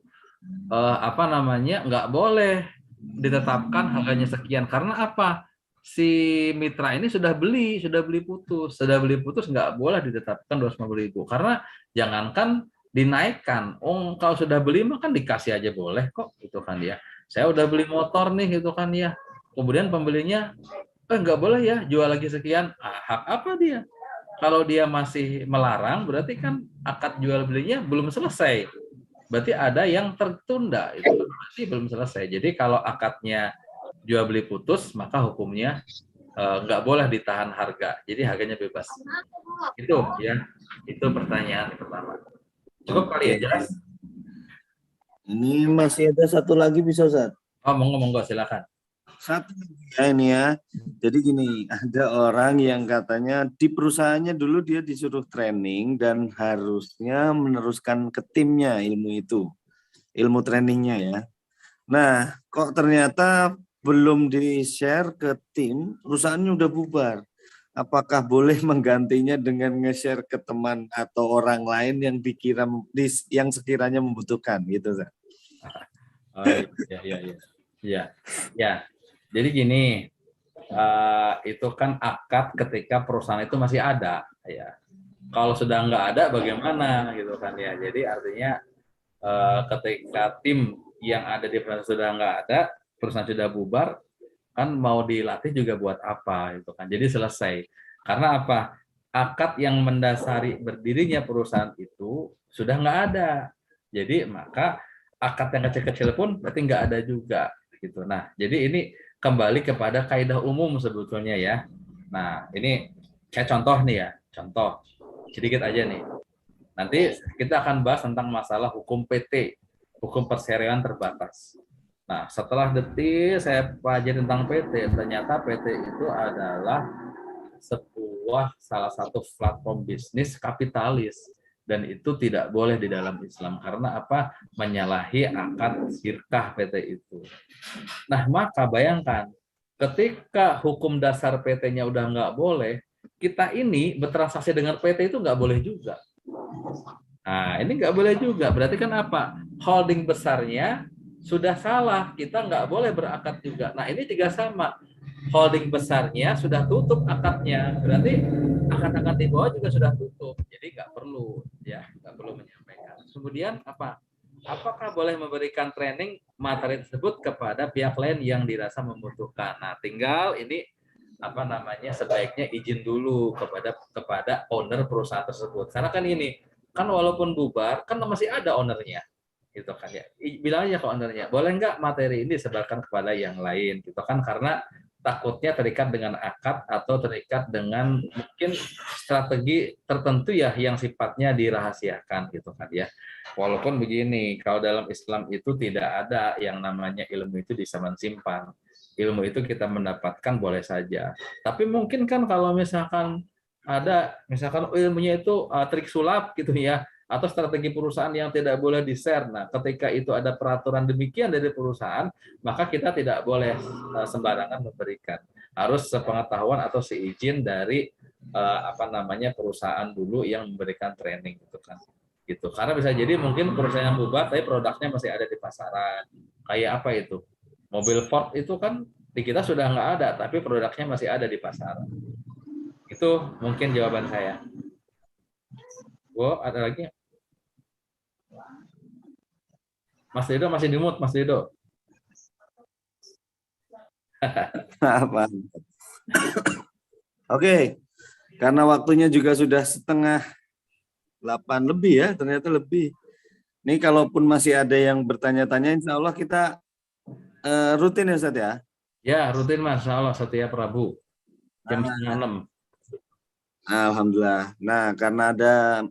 nggak boleh ditetapkan harganya sekian karena apa? Si mitra ini sudah beli putus, nggak boleh ditetapkan 250.000 karena jangankan dinaikkan, kalau sudah beli mah kan dikasih aja boleh kok, itu kan ya. Saya udah beli motor nih, gitu kan ya. Kemudian pembelinya, nggak boleh ya jual lagi sekian. Hak apa dia? Kalau dia masih melarang, berarti kan akad jual belinya belum selesai. Berarti ada yang tertunda, itu berarti belum selesai. Jadi kalau akadnya jual beli putus, maka hukumnya nggak boleh ditahan harga. Jadi harganya bebas. Itu ya, itu pertanyaan pertama. Cukup kali ya, jelas? Ini masih ada satu lagi bisa, Ustaz? Oh, monggo, silakan. Satu ya ini ya. Jadi gini, ada orang yang katanya di perusahaannya dulu dia disuruh training dan harusnya meneruskan ke timnya ilmu trainingnya ya. Nah, kok ternyata belum di-share ke tim, perusahaannya udah bubar. Apakah boleh menggantinya dengan nge-share ke teman atau orang lain yang sekiranya membutuhkan gitu, Zat? Oh, ya. Jadi gini, itu kan akad ketika perusahaan itu masih ada, ya. Kalau sudah nggak ada, bagaimana gitu kan ya. Jadi artinya ketika tim yang ada di perusahaan sudah nggak ada, perusahaan sudah bubar, kan mau dilatih juga buat apa itu kan. Jadi selesai. Karena apa? Akad yang mendasari berdirinya perusahaan itu sudah nggak ada. Jadi maka akad yang kecil-kecil pun berarti nggak ada juga gitu. Nah, jadi ini kembali kepada kaidah umum sebetulnya ya. Nah, ini kayak contoh nih ya, contoh sedikit aja nih. Nanti kita akan bahas tentang masalah hukum PT, hukum perserian terbatas. Nah, setelah detil saya pelajari tentang PT, ternyata PT itu adalah salah satu platform bisnis kapitalis. Dan itu tidak boleh di dalam Islam. Karena apa? Menyalahi akad syirkah PT itu. Nah, maka bayangkan, ketika hukum dasar PT-nya udah nggak boleh, kita ini bertransaksi dengan PT itu nggak boleh juga. Nah, ini nggak boleh juga. Berarti kan apa? Holding besarnya sudah salah. Kita nggak boleh berakad juga. Nah, ini juga sama. Holding besarnya sudah tutup akadnya. Berarti akad-akad di bawah juga sudah tutup. Jadi nggak perlu, ya, nggak perlu menyampaikan. Kemudian apa? Apakah boleh memberikan training materi tersebut kepada pihak lain yang dirasa membutuhkan? Nah, tinggal ini sebaiknya izin dulu kepada owner perusahaan tersebut. Karena kan ini kan walaupun bubar kan masih ada ownernya, gitu kan ya. Bilang aja ke ownernya, boleh nggak materi ini disebarkan kepada yang lain, gitu kan? Karena takutnya terikat dengan akad atau terikat dengan mungkin strategi tertentu ya yang sifatnya dirahasiakan, gitu kan ya. Walaupun begini, kalau dalam Islam itu tidak ada yang namanya ilmu itu disimpan simpan. Ilmu itu kita mendapatkan boleh saja. Tapi mungkin kan kalau misalkan ada ilmunya itu trik sulap gitu ya, atau strategi perusahaan yang tidak boleh di-share. Nah, ketika itu ada peraturan demikian dari perusahaan, maka kita tidak boleh sembarangan memberikan. Harus sepengetahuan atau seizin dari perusahaan dulu yang memberikan training gitu kan. Gitu. Karena bisa jadi mungkin perusahaan yang bubar tapi produknya masih ada di pasaran. Kayak apa itu? Mobil Ford itu kan di kita sudah nggak ada, tapi produknya masih ada di pasaran. Itu mungkin jawaban saya. Ada lagi? Mas Rido masih di mute, Mas Rido. Apa? Oke. Karena waktunya juga sudah 7:30 lebih ya, ternyata lebih. Ini kalaupun masih ada yang bertanya-tanya, insya Allah kita rutin ya Ustaz ya? Ya, rutin Mas, insya Allah setiap Rabu jam 5:30. Alhamdulillah. Nah, karena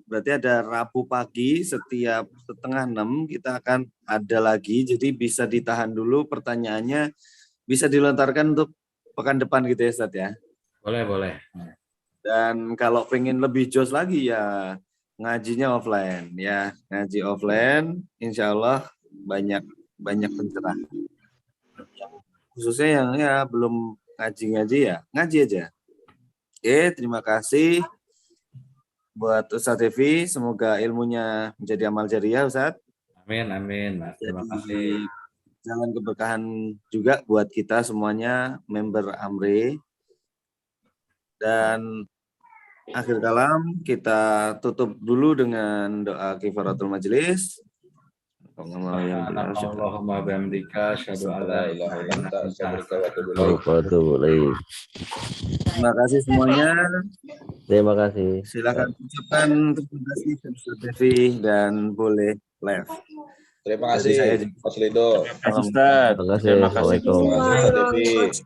berarti ada Rabu pagi setiap 5:30 kita akan ada lagi, jadi bisa ditahan dulu pertanyaannya, bisa dilontarkan untuk pekan depan gitu ya Ustaz ya? Boleh. Dan kalau pengen lebih jos lagi ya ngajinya offline ya, ngaji offline, insya Allah banyak pencerahan. Khususnya yang ya belum ngaji ya ngaji aja. Oke, terima kasih buat Ustadz Devi. Semoga ilmunya menjadi amal jariah, Ustadz. Amin. Mas. Terima kasih. Jalan keberkahan juga buat kita semuanya, member Amri. Dan akhir kalam, kita tutup dulu dengan doa kifaratul majelis. Allahumma bihamdika asyhadu an la ilaha illa anta astaghfiruka wa atubu ilaik. Terima kasih semuanya. Terima kasih. Silakan ucapkan terima kasih Ustaz Devi dan boleh live. Terima kasih Mas Lido. Terima kasih. Assalamualaikum. Terima kasih Ustaz Devi.